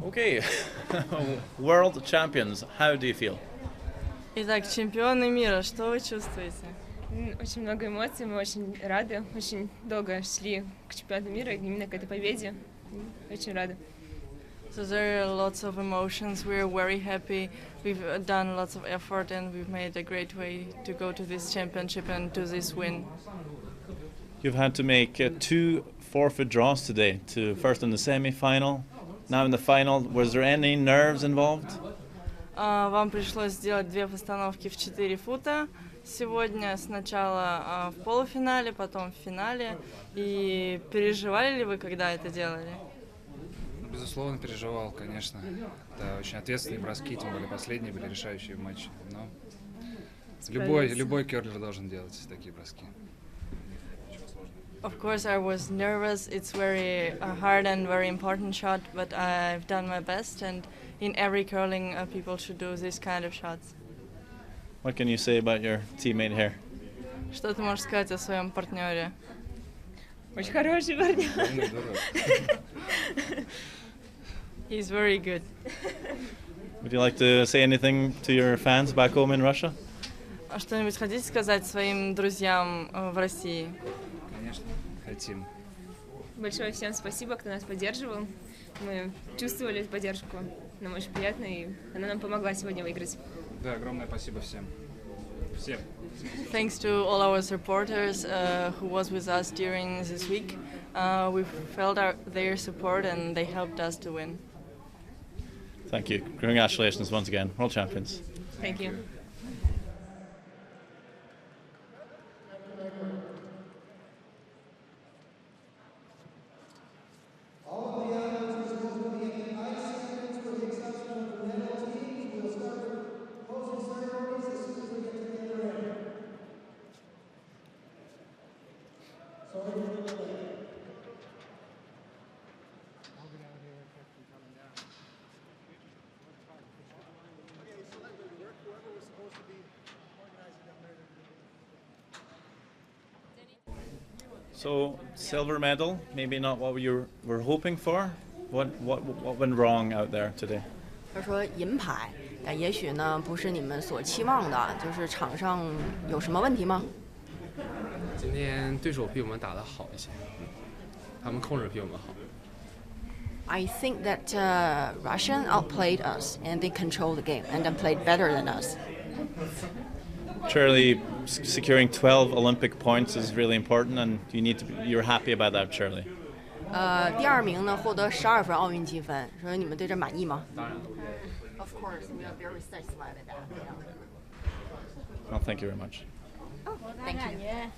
Speaker 1: Okay, world champions, how do you feel?
Speaker 10: Итак, чемпионы мира, что вы чувствуете?
Speaker 6: Очень много эмоций, мы очень рады, очень долго шли к чемпионату мира, именно к этой победе. Очень рады.
Speaker 10: So there are lots of emotions. We're very happy. We've done lots of effort and we've made a great way to go to this championship and to this win.
Speaker 1: You've had to make 2 forfeit draws today, to first in the semi-final, now in the final. Was there any nerves involved?
Speaker 10: Вам пришлось сделать 2 постановки в 4 фута. Сегодня сначала в полуфинале, потом в финале. И переживали ли вы, когда это делали?
Speaker 4: Безусловно, переживал, конечно. Это очень ответственные броски, тем более последние были решающие в матче. Но любой керлер должен делать такие броски.
Speaker 10: Of course, I was nervous. It's very hard and very important shot, but I've done my best. And in every curling, people should do this kind of shots.
Speaker 1: What can you say about your teammate here?
Speaker 10: Что ты можешь сказать о своем партнере?
Speaker 6: Очень хороший партнер.
Speaker 10: He's very good.
Speaker 1: Would you like to say anything to your fans back home in Russia?
Speaker 10: Что-нибудь хотите сказать своим друзьям в России?
Speaker 4: Конечно, хотим.
Speaker 6: Большое всем спасибо, кто нас поддерживал. Мы чувствовали поддержку. Нам очень приятно, и она нам помогла сегодня выиграть.
Speaker 4: Да, огромное спасибо всем. Всем.
Speaker 10: Thanks to all our supporters who was with us during this week. We felt their support and they helped us to win.
Speaker 1: Thank you. Congratulations once again, world champions.
Speaker 6: Thank you.
Speaker 1: So silver medal, maybe not what you were hoping for. What went wrong out there today?
Speaker 11: 他说银牌，但也许呢不是你们所期望的，就是场上有什么问题吗？
Speaker 12: 今天对手比我们打得好一些，他们控制比我们好。
Speaker 11: I think that Russian outplayed us and they controlled the game and then played better than us.
Speaker 1: Shirley, securing 12 Olympic points is really important, and you're happy about that, Shirley.
Speaker 11: 第2名呢获得12分奥运积分，所以你们对这满意吗？
Speaker 12: 当然。
Speaker 11: Of course, we are very satisfied with that.
Speaker 1: Well, thank you very much.
Speaker 11: 我感觉